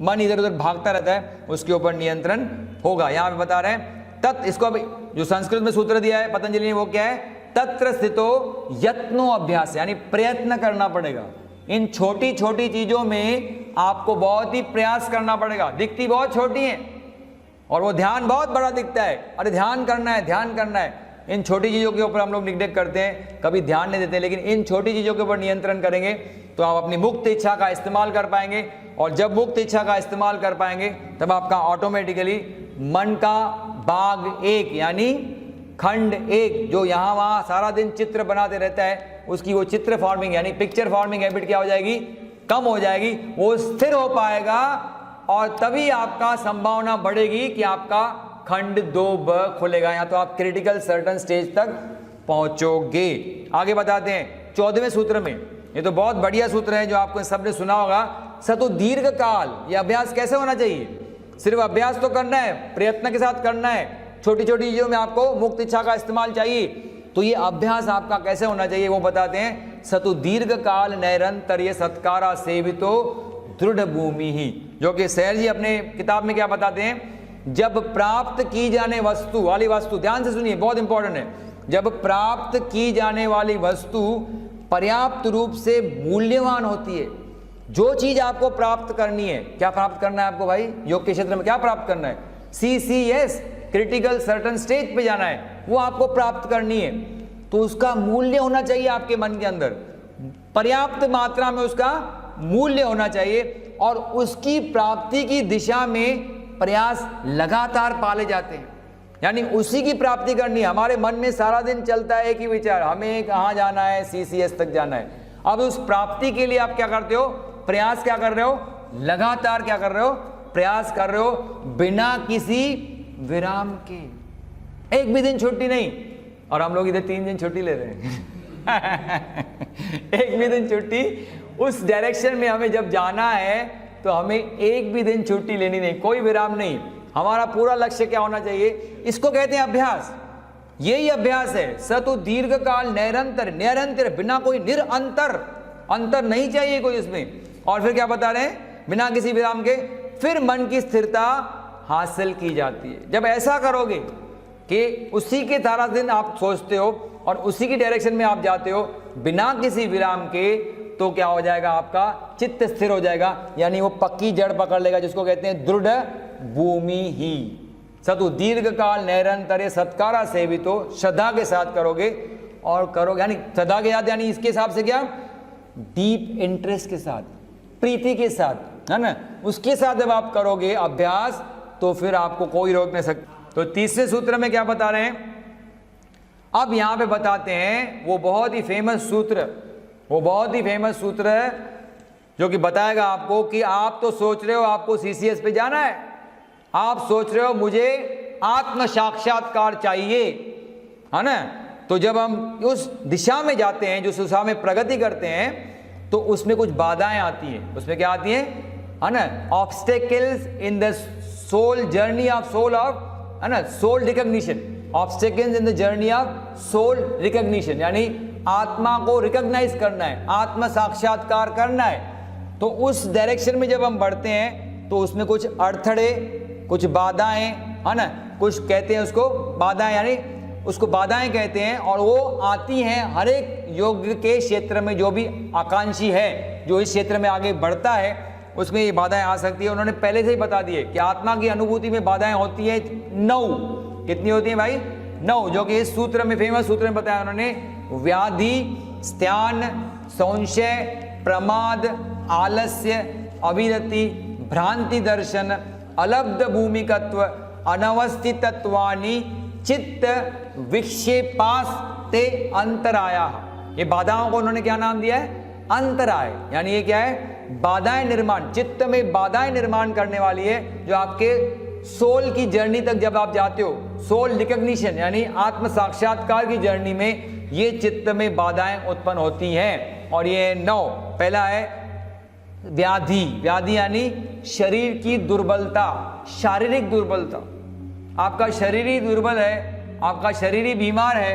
मन इधर उधर भागता रहता है उसके ऊपर नियंत्रण होगा। यहां पे बता रहे हैं तत्, इसको अभी जो संस्कृत में सूत्र दिया है पतंजलि ने, वो क्या है, तत्र स्थितो यत्नो अभ्यास, यानी प्रयत्न करना पड़ेगा। इन छोटी छोटी चीजों में आपको बहुत ही प्रयास करना पड़ेगा। दिखती बहुत छोटी है और वो ध्यान बहुत बड़ा दिखता है, अरे ध्यान करना है, ध्यान करना है। इन छोटी चीजों के ऊपर हम लोग निग्लेक्ट करते हैं, कभी ध्यान नहीं देते, लेकिन इन छोटी चीजों के ऊपर नियंत्रण करेंगे तो आप अपनी मुक्त इच्छा का इस्तेमाल कर पाएंगे, और जब मुक्त इच्छा का इस्तेमाल कर पाएंगे तब आपका ऑटोमेटिकली मन का भाग 1 यानी खंड 1, जो यहाँ वहाँ सारा दिन चित्र बनाते रहता है, उसकी वो चित्र फॉर्मिंग यानी पिक्चर फॉर्मिंग हैबिट क्या हो जाएगी, कम हो जाएगी, वो स्थिर हो पाएगा, और तभी आपका संभावना बढ़ेगी कि आपका खंड 2ब खुलेगा, या तो आप क्रिटिकल सर्टन स्टेज तक पहुंचोगे। आगे बताते हैं 14वें सूत्र में, ये तो बहुत बढ़िया सूत्र है जो आपको सबने सुना होगा, सतु दीर्घ काल। ये अभ्यास कैसे होना चाहिए, सिर्फ अभ्यास तो करना है, प्रयत्न के साथ करना है, छोटी छोटी चीजों में आपको मुक्त इच्छा का इस्तेमाल चाहिए, तो ये अभ्यास आपका कैसे होना चाहिए वो बताते हैं। सतु दीर्घ काल नैरंतर्य सत्कारा सेवितो दृढ़ भूमि ही, जो कि सैर जी अपने किताब में क्या बताते हैं, जब प्राप्त की जाने वस्तु वाली वस्तु, ध्यान से सुनिए बहुत इंपॉर्टेंट है, जब प्राप्त की जाने वाली वस्तु पर्याप्त रूप से मूल्यवान होती है, जो चीज आपको प्राप्त करनी है, क्या प्राप्त करना है आपको भाई, योग के क्षेत्र में क्या प्राप्त करना है, CCS क्रिटिकल सर्टन स्टेज पे जाना है, वो आपको प्राप्त करनी है, तो उसका मूल्य होना चाहिए आपके मन के अंदर, पर्याप्त मात्रा में उसका मूल्य होना चाहिए, और उसकी प्राप्ति की दिशा में प्रयास लगातार पाले जाते हैं, यानी उसी की प्राप्ति करनी है। हमारे मन में सारा दिन चलता है कि विचार, हमें कहाँ जाना है, CCS तक जाना है। अब उस प्राप्ति के लिए आप क्या करते हो, प्रयास क्या कर रहे हो, लगातार क्या कर रहे हो, प्रयास कर रहे हो, बिना किसी विराम के, एक भी दिन छुट्टी नहीं। और हम लोग इधर 3 दिन छुट्टी ले रहे हैं एक भी दिन छुट्टी, उस डायरेक्शन में हमें जब जाना है तो हमें एक भी दिन छुट्टी लेनी नहीं, कोई विराम नहीं। हमारा पूरा लक्ष्य क्या होना चाहिए, इसको कहते हैं अभ्यास, यही अभ्यास है। सतु दीर्घ काल निरंतर, निरंतर बिना कोई निरंतर, अंतर नहीं चाहिए कोई इसमें। और फिर क्या बता रहे हैं, बिना किसी विराम के फिर मन की स्थिरता हासिल की जाती है। जब ऐसा करोगे कि उसी के सारा दिन आप सोचते हो और उसी की डायरेक्शन में आप जाते हो बिना किसी विराम के, तो क्या हो जाएगा, आपका चित्त स्थिर हो जाएगा, यानी वो पक्की जड़ पकड़ लेगा, जिसको कहते हैं दृढ़ भूमि ही। सतु दीर्घ काल निरंतर सत्कारा सेवितो, श्रद्धा के साथ करोगे और करोगे, यानी श्रद्धा के साथ, यानी इसके हिसाब से क्या, डीप इंटरेस्ट के साथ, प्रीति के साथ, है ना, उसके साथ जब आप करोगे अभ्यास तो फिर आपको कोई रोक नहीं सकता। तो तीसरे सूत्र में क्या बता रहे हैं, अब यहां पे बताते हैं वो बहुत ही फेमस सूत्र है जो कि बताएगा आपको कि आप तो सोच रहे हो आपको सीसीएस पे जाना है, आप सोच रहे हो मुझे आत्म साक्षात्कार चाहिए, है ना। तो जब हम उस दिशा में जाते हैं, जो दिशा में प्रगति करते हैं, तो उसमें कुछ बाधाएं आती हैं। उसमें क्या आती है ना, obstacles in the soul journey of है ना, soul recognition, obstacles in the journey of soul recognition, यानी आत्मा को रिकॉग्नाइज करना है, आत्म साक्षात्कार करना है। तो उस डायरेक्शन में जब हम बढ़ते हैं तो उसमें कुछ अड़थड़े, कुछ बाधाएं, है ना, कुछ कहते हैं उसको बाधाएं, यानी उसको बाधाएं कहते हैं, और वो आती हैं हर एक योग के क्षेत्र में। जो भी आकांक्षी है, जो इस क्षेत्र में आगे बढ़ता है, उसमें ये बाधाएं आ सकती है। उन्होंने पहले से ही बता दिए कि आत्मा की अनुभूति में बाधाएं होती है 9। कितनी होती है भाई? 9, जो कि इस सूत्र में, फेमस सूत्र में बताया उन्होंने। व्याधि, स्त्यान, संशय, प्रमाद, आलस्य, अविरति, भ्रांति दर्शन, अलब्ध भूमिकत्व, अनवस्थितत्वानि, चित्त विक्षेपास ते अंतराया। ये बाधाओं को उन्होंने क्या नाम दिया है? अंतराय। यानी ये क्या है? बाधाएं निर्माण, चित्त में बाधाएं निर्माण करने वाली है, जो आपके सोल की जर्नी तक जब आप जाते हो, सोल रिकॉग्निशन यानी आत्म साक्षात्कार की जर्नी में, ये चित्त में बाधाएं उत्पन्न होती हैं। और ये 9, पहला है व्याधि। व्याधि यानी शरीर की दुर्बलता, शारीरिक दुर्बलता। आपका शरीर ही दुर्बल है, आपका शरीर ही बीमार है,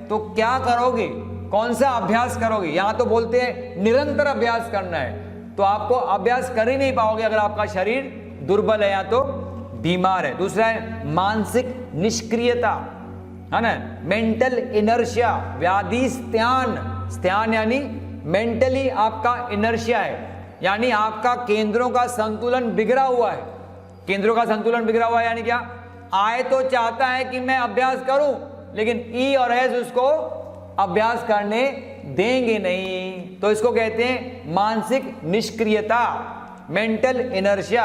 तो क्या करोगे? कौन सा अभ्यास करोगे? यहां तो बोलते हैं निरंतर अभ्यास करना है, तो आपको अभ्यास कर ही नहीं पाओगे अगर आपका शरीर दुर्बल है या तो बीमार है। दूसरा है मानसिक निष्क्रियता, है ना, मेंटल इनर्शिया। व्याधि स्त्यान, स्त्यान यानी मेंटली आपका इनर्शिया है, यानी आपका केंद्रों का संतुलन बिगड़ा हुआ है। केंद्रों का संतुलन बिगड़ा हुआ है यानी क्या? आए तो चाहता है कि मैं अभ्यास करूं, लेकिन ई और एस उसको अभ्यास करने देंगे नहीं, तो इसको कहते हैं मानसिक निष्क्रियता, मेंटल इनर्शिया।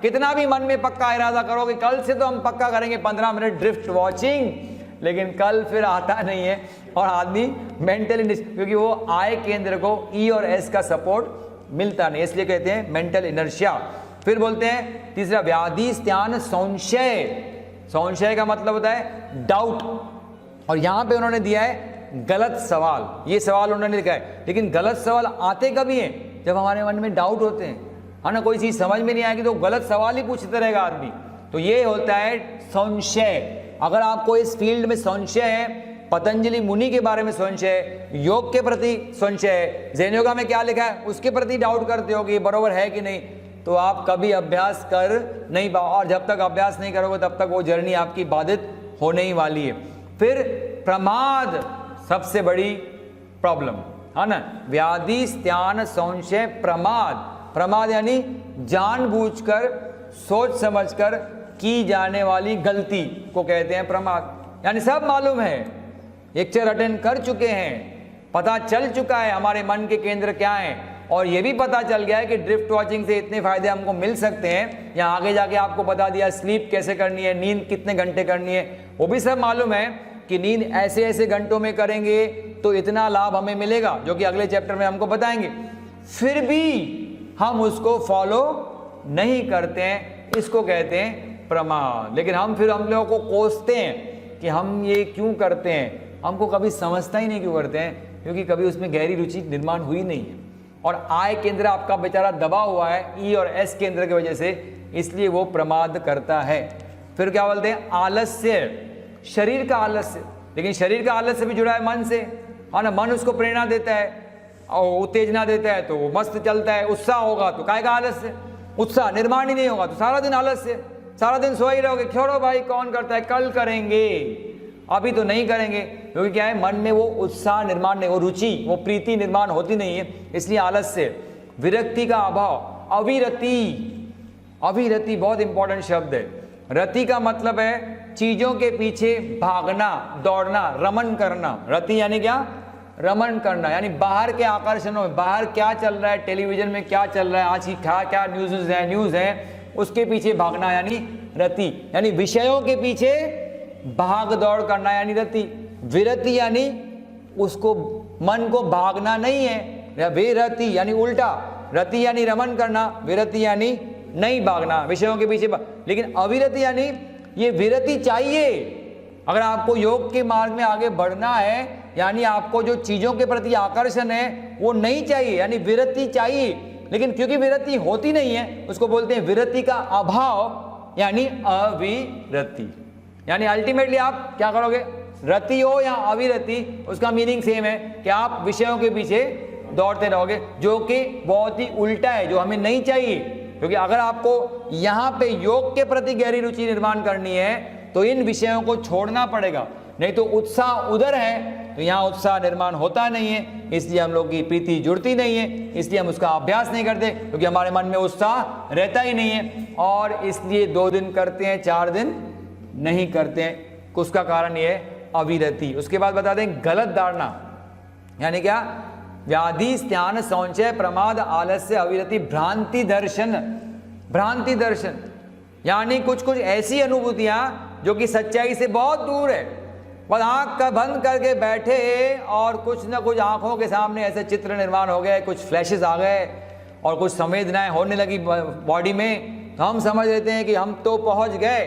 कितना भी मन में पक्का इरादा करोगे, कल से तो हम पक्का करेंगे 15 मिनट ड्रिफ्ट वॉचिंग, लेकिन कल फिर आता नहीं है और आदमी मेंटली, क्योंकि वो आय केंद्र को ई और एस का सपोर्ट मिलता नहीं, इसलिए कहते हैं मेंटल इनर्शिया। फिर बोलते हैं तीसरा व्याधि स्त्यान संशय। संशय का मतलब होता है डाउट, और यहां पे उन्होंने दिया है गलत सवाल। ये सवाल उन्होंने लिखा है, लेकिन गलत सवाल आते कभी हैं? जब हमारे मन में डाउट होते हैं, है ना, कोई चीज समझ में नहीं आएगी तो गलत सवाल ही पूछते रहेगा आदमी, तो ये होता है संशय। अगर आपको इस फील्ड में संशय है, पतंजलि मुनि के बारे में संशय है, योग के प्रति संशय है, ज़ेन योगा में क्या लिखा है उसके प्रति डाउट करते हो कि ये बराबर है कि नहीं, तो आप कभी अभ्यास कर नहीं पाओ, और जब तक अभ्यास नहीं करोगे तब तक वो जर्नी आपकी बाधित होने ही वाली है। फिर प्रमाद, सबसे बड़ी प्रॉब्लम, है ना, व्याधि स्त्यान संशय प्रमाद। प्रमाद यानी जानबूझकर, सोच समझकर की जाने वाली गलती को कहते हैं प्रमाद। यानी सब मालूम है, लेक्चर अटेंड कर चुके हैं, पता चल चुका है हमारे मन के केंद्र क्या हैं, और ये भी पता चल गया है कि ड्रिफ्ट वॉचिंग से इतने फायदे हमको मिल सकते हैं, या आगे जाके आपको बता दिया स्लीप कैसे करनी है, नींद कितने घंटे करनी है, वो भी सब मालूम है कि नींद ऐसे ऐसे घंटों में करेंगे तो इतना लाभ हमें मिलेगा, जो कि अगले चैप्टर में हमको बताएंगे। फिर भी हम उसको फॉलो नहीं करते हैं, इसको कहते हैं प्रमाद। लेकिन हम लोगों को कोसते हैं कि हम ये क्यों करते हैं, हमको कभी समझता ही नहीं क्यों करते हैं, क्योंकि कभी उसमें गहरी रुचि निर्माण हुई नहीं है, और आय केंद्र आपका बेचारा दबा हुआ है ई और एस केंद्र की वजह से, इसलिए वो प्रमाद करता है। फिर क्या बोलते हैं? आलस्य, शरीर का आलस्य। लेकिन शरीर का आलस्य भी जुड़ा है मन से, है ना, मन उसको प्रेरणा देता है और उत्तेजना देता है तो वो मस्त चलता है, उत्साह होगा तो काय का आलस्य, उत्साह निर्माण ही नहीं होगा तो सारा दिन आलस्य, सारा दिन सो ही रहोगे, छोड़ो भाई कौन करता है, कल करेंगे, अभी तो नहीं करेंगे, क्योंकि क्या है मन में वो उत्साह निर्माण नहीं, वो रुचि, वो प्रीति निर्माण होती नहीं है, इसलिए आलस्य। विरक्ति का अभाव, अविरति। अविरति बहुत इंपॉर्टेंट शब्द है। रति का मतलब है चीजों के पीछे भागना, दौड़ना, रमन करना। रति यानी क्या? रमण करना, यानी बाहर के आकर्षणों में, बाहर क्या चल रहा है, टेलीविजन में क्या चल रहा है, आज की क्या क्या न्यूज़ है, उसके पीछे भागना यानी रति, यानी विषयों के पीछे भाग दौड़ करना यानी रति। विरति यानी उसको मन को भागना नहीं है, या विरति यानी उल्टा, रति यानी रमन करना, विरति यानी नहीं भागना विषयों के पीछे। लेकिन अविरति यानी ये विरति चाहिए, अगर आपको योग के मार्ग में आगे बढ़ना है, यानी आपको जो चीजों के प्रति आकर्षण है वो नहीं चाहिए, यानी विरति चाहिए। लेकिन क्योंकि विरति होती नहीं है, उसको बोलते हैं विरति का अभाव, यानी अविरति। यानी अल्टीमेटली आप क्या करोगे, रति हो या अविरति, उसका मीनिंग सेम है कि आप विषयों के पीछे दौड़ते रहोगे, जो कि बहुत ही उल्टा है, जो हमें नहीं चाहिए। क्योंकि अगर आपको यहाँ पे योग के प्रति गहरी रुचि निर्माण करनी है तो इन विषयों को छोड़ना पड़ेगा, नहीं तो उत्साह उधर है तो यहाँ उत्साह निर्माण होता नहीं है, इसलिए हम लोग की प्रीति जुड़ती नहीं है, इसलिए हम उसका अभ्यास नहीं करते, क्योंकि हमारे मन में उत्साह रहता ही नहीं है। और इसलिए 2 दिन करते हैं, 4 दिन नहीं करते हैं, उसका कारण ये है अविरति। उसके बाद बता दें गलत धारणा, यानी क्या, व्याधि स्नान संचय प्रमाद आलस्य अविरति भ्रांति दर्शन। भ्रांति दर्शन यानी कुछ कुछ ऐसी अनुभूतियां जो कि सच्चाई से बहुत दूर है, बस आँख का बंद करके बैठे और कुछ न कुछ आंखों के सामने ऐसे चित्र निर्माण हो गए, कुछ फ्लैशेस आ गए और कुछ संवेदनाएं होने लगी बॉडी में, तो हम समझ लेते हैं कि हम तो पहुंच गए,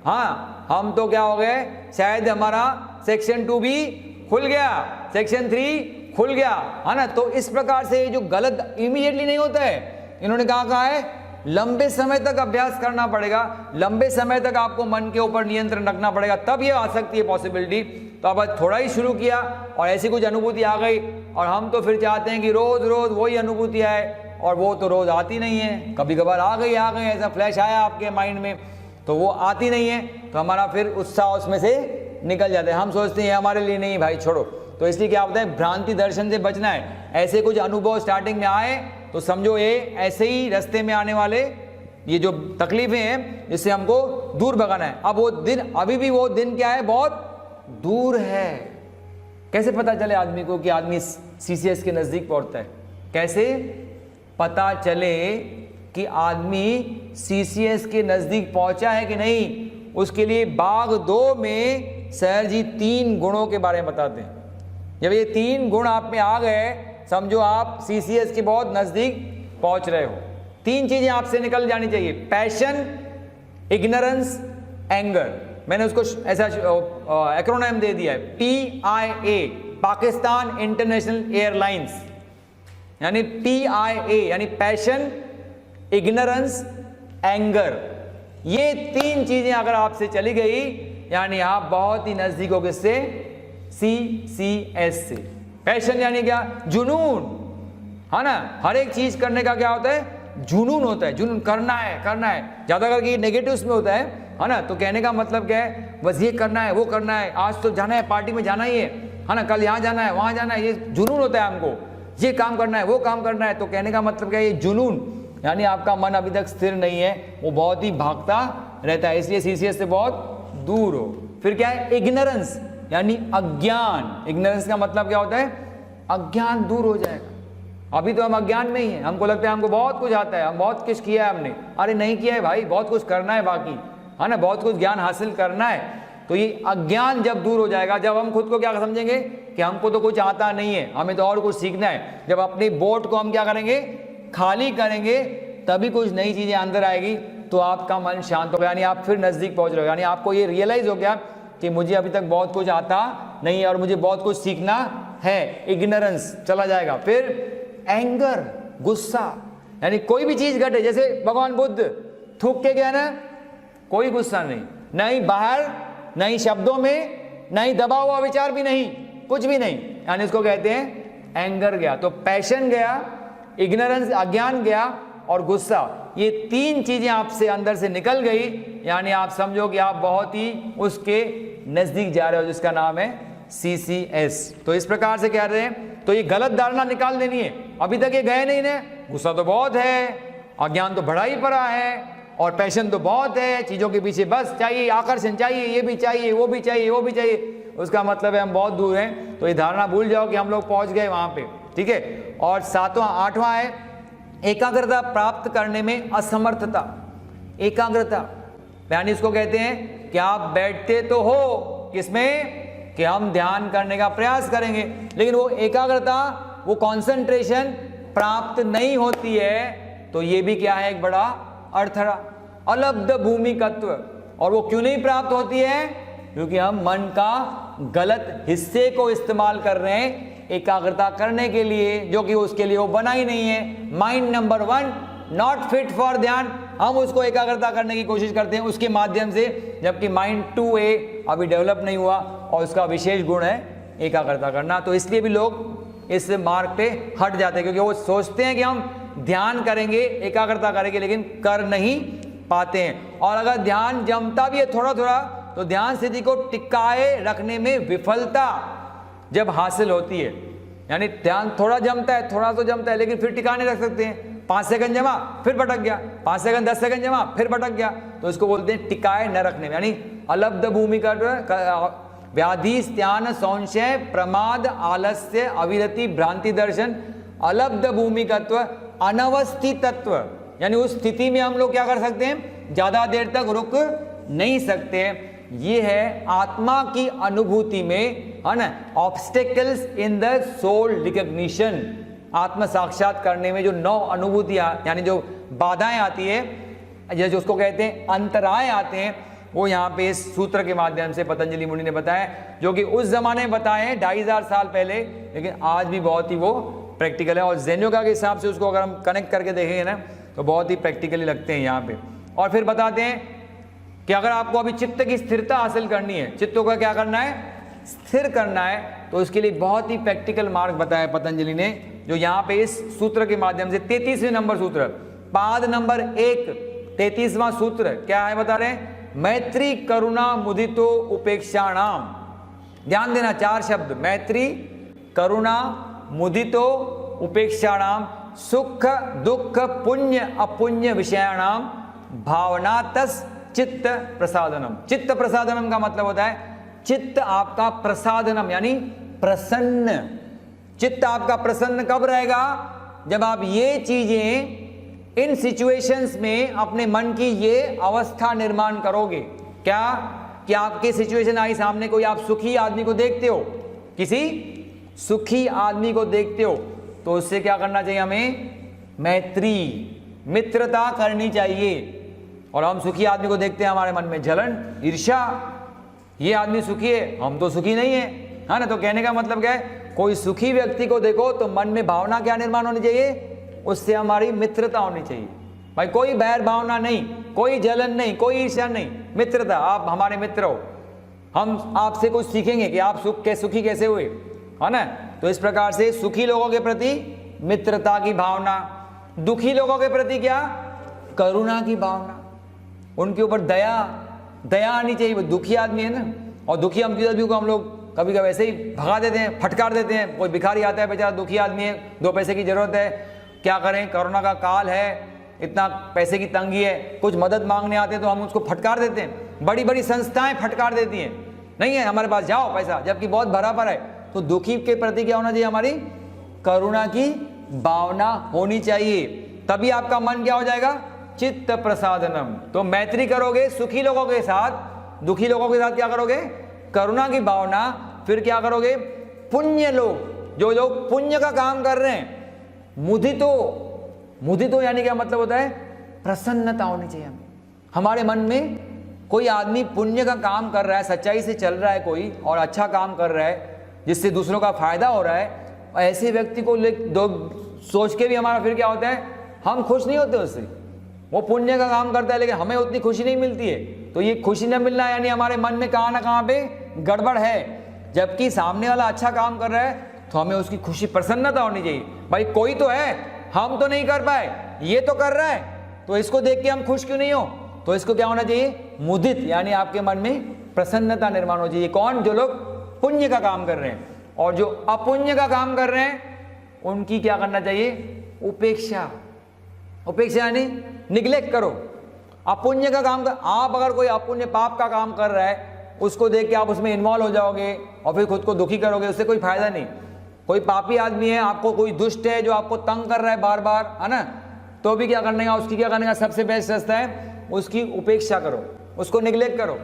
हाँ हम तो क्या हो गए, शायद हमारा सेक्शन 2 भी खुल गया, सेक्शन 3 खुल गया, है ना। तो इस प्रकार से जो गलत इमीडिएटली नहीं होता है, इन्होंने कहा है लंबे समय तक अभ्यास करना पड़ेगा, लंबे समय तक आपको मन के ऊपर नियंत्रण रखना पड़ेगा, तब ये आ सकती है पॉसिबिलिटी। तो अब थोड़ा ही शुरू किया और ऐसी कुछ अनुभूति आ गई, और हम तो फिर चाहते हैं कि रोज रोज वही अनुभूति आए, और वो तो रोज आती नहीं है, कभी कभार आ गई ऐसा फ्लैश आया आपके माइंड में, तो वो आती नहीं है, तो हमारा फिर उत्साह उसमें से निकल जाता है, हम सोचते हैं हमारे लिए नहीं भाई छोड़ो। तो इसलिए क्या होता है, भ्रांति दर्शन से बचना है। ऐसे कुछ अनुभव स्टार्टिंग में आए तो समझो ये ऐसे ही रास्ते में आने वाले ये जो तकलीफें हैं, इससे हमको दूर भगाना है। अब वो दिन, अभी भी वो दिन क्या है, बहुत दूर है। कैसे पता चले आदमी को कि आदमी सीसीएस के नज़दीक पहुंचता है? कैसे पता चले कि आदमी सीसीएस के नज़दीक पहुंचा है कि नहीं? उसके लिए भाग 2 में सर जी 3 गुणों के बारे में बताते हैं। जब ये 3 गुण आप में आ गए, समझो आप सीसीएस के बहुत नज़दीक पहुंच रहे हो। 3 चीज़ें आपसे निकल जानी चाहिए, पैशन, इग्नोरेंस, एंगर। मैंने उसको ऐसा एक्रोनिम दे दिया है, PIA, पाकिस्तान इंटरनेशनल एयरलाइंस, यानी PIA यानी पैशन, इग्नोरेंस, एंगर। ये 3 चीजें अगर आपसे चली गई, यानी आप बहुत ही नजदीक हो किससे? CCS से। पैशन यानी क्या? जुनून, है ना। हर एक चीज करने का क्या होता है? जुनून होता है, जुनून, करना है करना है। ज्यादा करके नेगेटिव्स में होता है ना। तो कहने का मतलब क्या है, बस ये करना है, वो करना है, आज तो जाना है, पार्टी में जाना ही है ना, कल यहाँ जाना है, वहाँ जाना है, ये जुनून होता है हमको, ये काम करना है, वो काम करना है। तो कहने का मतलब क्या है, ये जुनून, यानी आपका मन अभी तक स्थिर नहीं है, वो बहुत ही भागता रहता है, इसलिए सीसीएस से बहुत दूर हो। फिर क्या है? इग्नोरेंस यानी अज्ञान। इग्नोरेंस का मतलब क्या होता है? अज्ञान दूर हो जाएगा। अभी तो हम अज्ञान में ही हैं, हमको लगता है हमको बहुत कुछ आता है, हम बहुत कुछ किया है हमने। अरे नहीं किया है भाई, बहुत कुछ करना है बाकी, है ना, बहुत कुछ ज्ञान हासिल करना है। तो ये अज्ञान जब दूर हो जाएगा, जब हम खुद को क्या समझेंगे कि हमको तो कुछ आता नहीं है, हमें तो और कुछ सीखना है, जब अपनी बोट को हम क्या करेंगे, खाली करेंगे, तभी कुछ नई चीजें अंदर आएगी, तो आपका मन शांत होगा, यानी आप फिर नजदीक पहुंच रहे हो। यानी आपको ये रियलाइज हो गया कि मुझे अभी तक बहुत कुछ आता नहीं है और मुझे बहुत कुछ सीखना है। इग्नोरेंस चला जाएगा। फिर एंगर, गुस्सा, यानी कोई भी चीज घटे, जैसे भगवान बुद्ध थूक के गया ना, कोई गुस्सा नहीं, नहीं बाहर, नहीं शब्दों में, नहीं दबा हुआ विचार भी नहीं, कुछ भी नहीं, यानी इसको कहते हैं एंगर गया। तो पैशन गया, इग्नोरेंस अज्ञान गया, और गुस्सा, ये 3 चीजें आपसे अंदर से निकल गई, यानी आप समझो कि आप बहुत ही उसके नजदीक जा रहे हो, जिसका नाम है CCS। तो इस प्रकार से कह रहे हैं, तो ये गलत धारणा निकाल देनी है। अभी तक ये गए नहीं ना, गुस्सा तो बहुत है, अज्ञान तो बढ़ा ही पड़ा है, और पैशन तो बहुत है, चीजों के पीछे बस चाहिए, आकर्षण चाहिए, ये भी चाहिए, वो भी चाहिए, वो भी चाहिए, उसका मतलब है हम बहुत दूर हैं। तो ये धारणा भूल जाओ कि हम लोग पहुंच गए वहां पे, ठीक है। और आठवां है एकाग्रता प्राप्त करने में असमर्थता। एकाग्रता यानी इसको कहते हैं कि आप बैठते तो हो किसमें, कि हम ध्यान करने का प्रयास करेंगे, लेकिन वो एकाग्रता, वो कंसंट्रेशन प्राप्त नहीं होती है। तो ये भी क्या है, एक बड़ा अड़थड़ा, अलब्ध भूमिकत्व। और वो क्यों नहीं प्राप्त होती है, क्योंकि हम मन का गलत हिस्से को इस्तेमाल कर रहे हैं एकाग्रता करने के लिए, जो कि उसके लिए वो बना ही नहीं है। Mind number 1 not fit for ध्यान, हम उसको एकाग्रता करने की कोशिश करते हैं उसके माध्यम से, जबकि माइंड 2A अभी डेवलप नहीं हुआ और उसका विशेष गुण है एकाग्रता करना। तो इसलिए भी लोग इस मार्ग पे हट जाते हैं, क्योंकि वो सोचते हैं कि हम ध्यान करेंगे, एकाग्रता करेंगे, लेकिन कर नहीं पाते हैं। और अगर ध्यान जमता भी है थोड़ा थोड़ा, तो ध्यान स्थिति को टिकाए रखने में विफलता जब हासिल होती है, यानी ध्यान थोड़ा जमता है, थोड़ा तो जमता है, लेकिन फिर टिका नहीं रख सकते हैं। 5 सेकंड जमा फिर भटक गया, 5 सेकंड 10 सेकंड जमा फिर भटक गया, तो इसको बोलते हैं टिकाए न रखने में, यानी अलब्ध भूमिका, व्याधि स्त्यान संशय प्रमाद आलस्य अविरति भ्रांति दर्शन, अलब्ध भूमिकत्व अनवस्थितत्व, यानी उस स्थिति में हम लोग क्या कर सकते हैं, ज्यादा देर तक रुक नहीं सकते। ये है आत्मा की अनुभूति में, है ना, obstacles in the soul recognition. आत्म साक्षात करने में जो 9 अनुभूतियां, यानी जो बाधाएं आती है, जैसे उसको कहते हैं अंतराय आते हैं, वो यहाँ पे इस सूत्र के माध्यम से पतंजलि मुनि ने बताया, जो कि उस जमाने में बताए 2500 साल पहले, लेकिन आज भी बहुत ही वो प्रैक्टिकल है। और ज़ेन्योगा के हिसाब से उसको अगर हम कनेक्ट करके देखेंगे ना, तो बहुत ही प्रैक्टिकली लगते हैं यहाँ पे। और फिर बताते हैं कि अगर आपको अभी चित्त की स्थिरता हासिल करनी है, चित्त को क्या करना है, स्थिर करना है, तो इसके लिए बहुत ही प्रैक्टिकल मार्ग बताया पतंजलि ने, जो यहाँ पे इस सूत्र के माध्यम से 33वें नंबर सूत्र, पाद नंबर 1, 33वां सूत्र क्या है बता रहे हैं, मैत्री करुणा मुदितो उपेक्षाणाम। ध्यान देना, 4 शब्द, मैत्री करुणा मुदितो उपेक्षाणाम, सुख दुख पुण्य अपुण्य विषयाणाम, भावनातस चित्त प्रसादनम। चित्त प्रसादनम का मतलब होता है चित्त आपका प्रसादनम, यानी प्रसन्न। चित्त आपका प्रसन्न कब रहेगा, जब आप ये चीजें इन सिचुएशंस में अपने मन की ये अवस्था निर्माण करोगे। क्या कि आपकी सिचुएशन आई सामने, कोई आप सुखी आदमी को देखते हो, किसी सुखी आदमी को देखते हो, तो उससे क्या करना चाहिए, हमें मैत्री, मित्रता करनी चाहिए। और हम सुखी आदमी को देखते हैं, हमारे मन में जलन, ईर्ष्या, ये आदमी सुखी है, हम तो सुखी नहीं है ना। तो कहने का मतलब क्या है, कोई सुखी व्यक्ति को देखो तो मन में भावना क्या निर्माण होनी चाहिए, उससे हमारी मित्रता होनी चाहिए। भाई कोई बैर भावना नहीं, कोई जलन नहीं, कोई ईर्ष्या नहीं, मित्रता। आप हमारे मित्र हो, हम आपसे कुछ सीखेंगे कि आप सुखी कैसे हुए, है ना। तो इस प्रकार से सुखी लोगों के प्रति मित्रता की भावना, दुखी लोगों के प्रति क्या, करुणा की भावना, उनके ऊपर दया आनी चाहिए। वो दुखी आदमी है ना, और दुखी आदमी को हम लोग कभी कभी ऐसे ही भगा देते हैं, फटकार देते हैं। कोई भिखारी आता है, बेचारा दुखी आदमी है, 2 पैसे की जरूरत है, क्या करें, कोरोना का काल है, इतना पैसे की तंगी है, कुछ मदद मांगने आते हैं तो हम उसको फटकार देते हैं। बड़ी बड़ी संस्थाएं फटकार देती हैं, नहीं है हमारे पास, जाओ पैसा, जबकि बहुत भरा पड़ा है। तो दुखी के प्रति क्या होना चाहिए, हमारी करुणा की भावना होनी चाहिए, तभी आपका मन क्या हो जाएगा, चित्त प्रसादनम। तो मैत्री करोगे सुखी लोगों के साथ, दुखी लोगों के साथ क्या करोगे, करुणा की भावना। फिर क्या करोगे, पुण्य लोग, जो लोग पुण्य का काम कर रहे हैं, मुदितो यानी क्या मतलब होता है, प्रसन्नता होनी चाहिए हमें। हमारे मन में कोई आदमी पुण्य का काम कर रहा है, सच्चाई से चल रहा है कोई, और अच्छा काम कर रहा है जिससे दूसरों का फायदा हो रहा है, ऐसे व्यक्ति को सोच के भी हमारा फिर क्या होता है, हम खुश नहीं होते उससे। वो पुण्य का काम करता है लेकिन हमें उतनी खुशी नहीं मिलती है, तो ये खुशी न मिलना यानी हमारे मन में कहाँ ना कहाँ पे गड़बड़ है। जबकि सामने वाला अच्छा काम कर रहा है तो हमें उसकी खुशी, प्रसन्नता होनी चाहिए। भाई कोई तो है, हम तो नहीं कर पाए, ये तो कर रहा है, तो इसको देख के हम खुश क्यों नहीं हो। तो इसको क्या होना चाहिए, मुदित, यानी आपके मन में प्रसन्नता निर्माण हो चाहिए। कौन, जो लोग पुण्य का काम कर रहे हैं, और जो अपुण्य का काम कर रहे हैं उनकी क्या करना चाहिए, उपेक्षा। उपेक्षा यानी निग्लेक्ट करो। अपुण्य का काम कर, आप अगर कोई अपुण्य पाप का काम कर रहा है उसको देख के आप उसमें इन्वॉल्व हो जाओगे और फिर खुद को दुखी करोगे, उससे कोई फायदा नहीं। कोई पापी आदमी है, आपको कोई दुष्ट है जो आपको तंग कर रहा है बार बार, है ना, तो भी क्या करने का, उसकी क्या करने का सबसे बेस्ट रास्ता है, उसकी उपेक्षा करो, उसको निग्लेक्ट करो।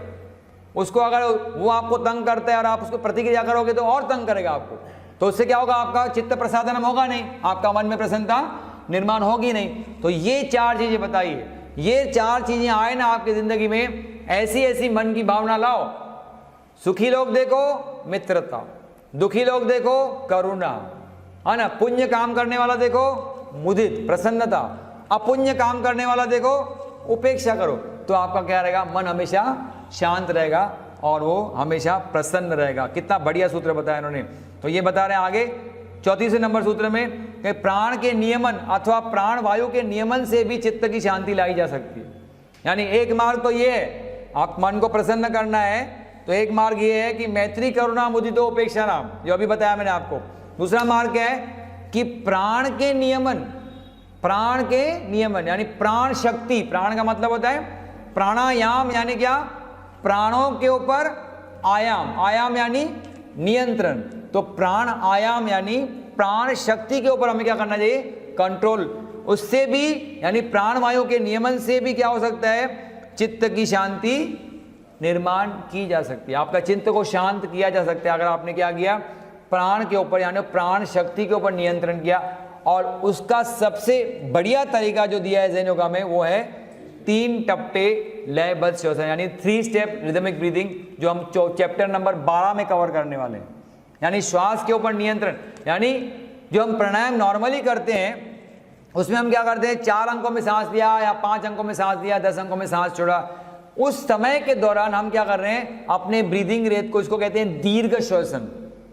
उसको अगर वो आपको तंग करता है और आप उसको प्रतिक्रिया करोगे तो और तंग करेगा आपको, तो उससे क्या होगा, आपका चित्त प्रसादनम होगा नहीं, आपका मन में प्रसन्नता निर्माण होगी नहीं। तो ये 4 चीजें बताइए, ये 4 चीजें आए ना आपकी जिंदगी में, ऐसी ऐसी मन की भावना लाओ। सुखी लोग देखो मित्रता, दुखी लोग देखो करुणा, है ना, पुण्य काम करने वाला देखो मुदित प्रसन्नता, अपुण्य काम करने वाला देखो उपेक्षा करो। तो आपका क्या रहेगा, मन हमेशा शांत रहेगा और वो हमेशा प्रसन्न रहेगा। कितना बढ़िया सूत्र बताया इन्होंने। तो ये बता रहे हैं आगे 34वें नंबर सूत्र में कि प्राण के नियमन अथवा प्राण वायु के नियमन से भी चित्त की शांति लाई जा सकती है। यानी एक मार्ग तो ये है, आप मन को प्रसन्न करना है तो एक मार्ग ये है कि मैत्री करुणा मुदितो उपेक्षा नाम, जो अभी बताया मैंने आपको। दूसरा मार्ग क्या है कि प्राण के नियमन, प्राण के नियमन यानी प्राण शक्ति, प्राण का मतलब होता है प्राणायाम, यानी क्या, प्राणों के ऊपर आयाम, आयाम यानी नियंत्रण, तो प्राण आयाम यानी प्राण शक्ति के ऊपर हमें क्या करना चाहिए, कंट्रोल। उससे भी यानी प्राण वायु के नियमन से भी क्या हो सकता है, चित्त की शांति निर्माण की जा सकती है, आपका चित्त को शांत किया जा सकता है अगर आपने क्या किया, प्राण के ऊपर यानी प्राण शक्ति के ऊपर नियंत्रण किया। और उसका सबसे बढ़िया तरीका जो दिया है जैन योगा में वो है 3 टप्पे लयबद्ध श्वसन यानी 3 स्टेप रिदमिक ब्रीदिंग, जो हम चैप्टर नंबर 12 में कवर करने वाले हैं। यानी श्वास के ऊपर नियंत्रण, यानी जो हम प्राणायाम नॉर्मली करते हैं उसमें हम क्या करते हैं, 4 अंकों में सांस लिया या 5 अंकों में सांस लिया, 10 अंकों में सांस छोड़ा। उस समय के दौरान हम क्या कर रहे हैं, अपने ब्रीदिंग रेट को, इसको कहते हैं दीर्घ श्वसन,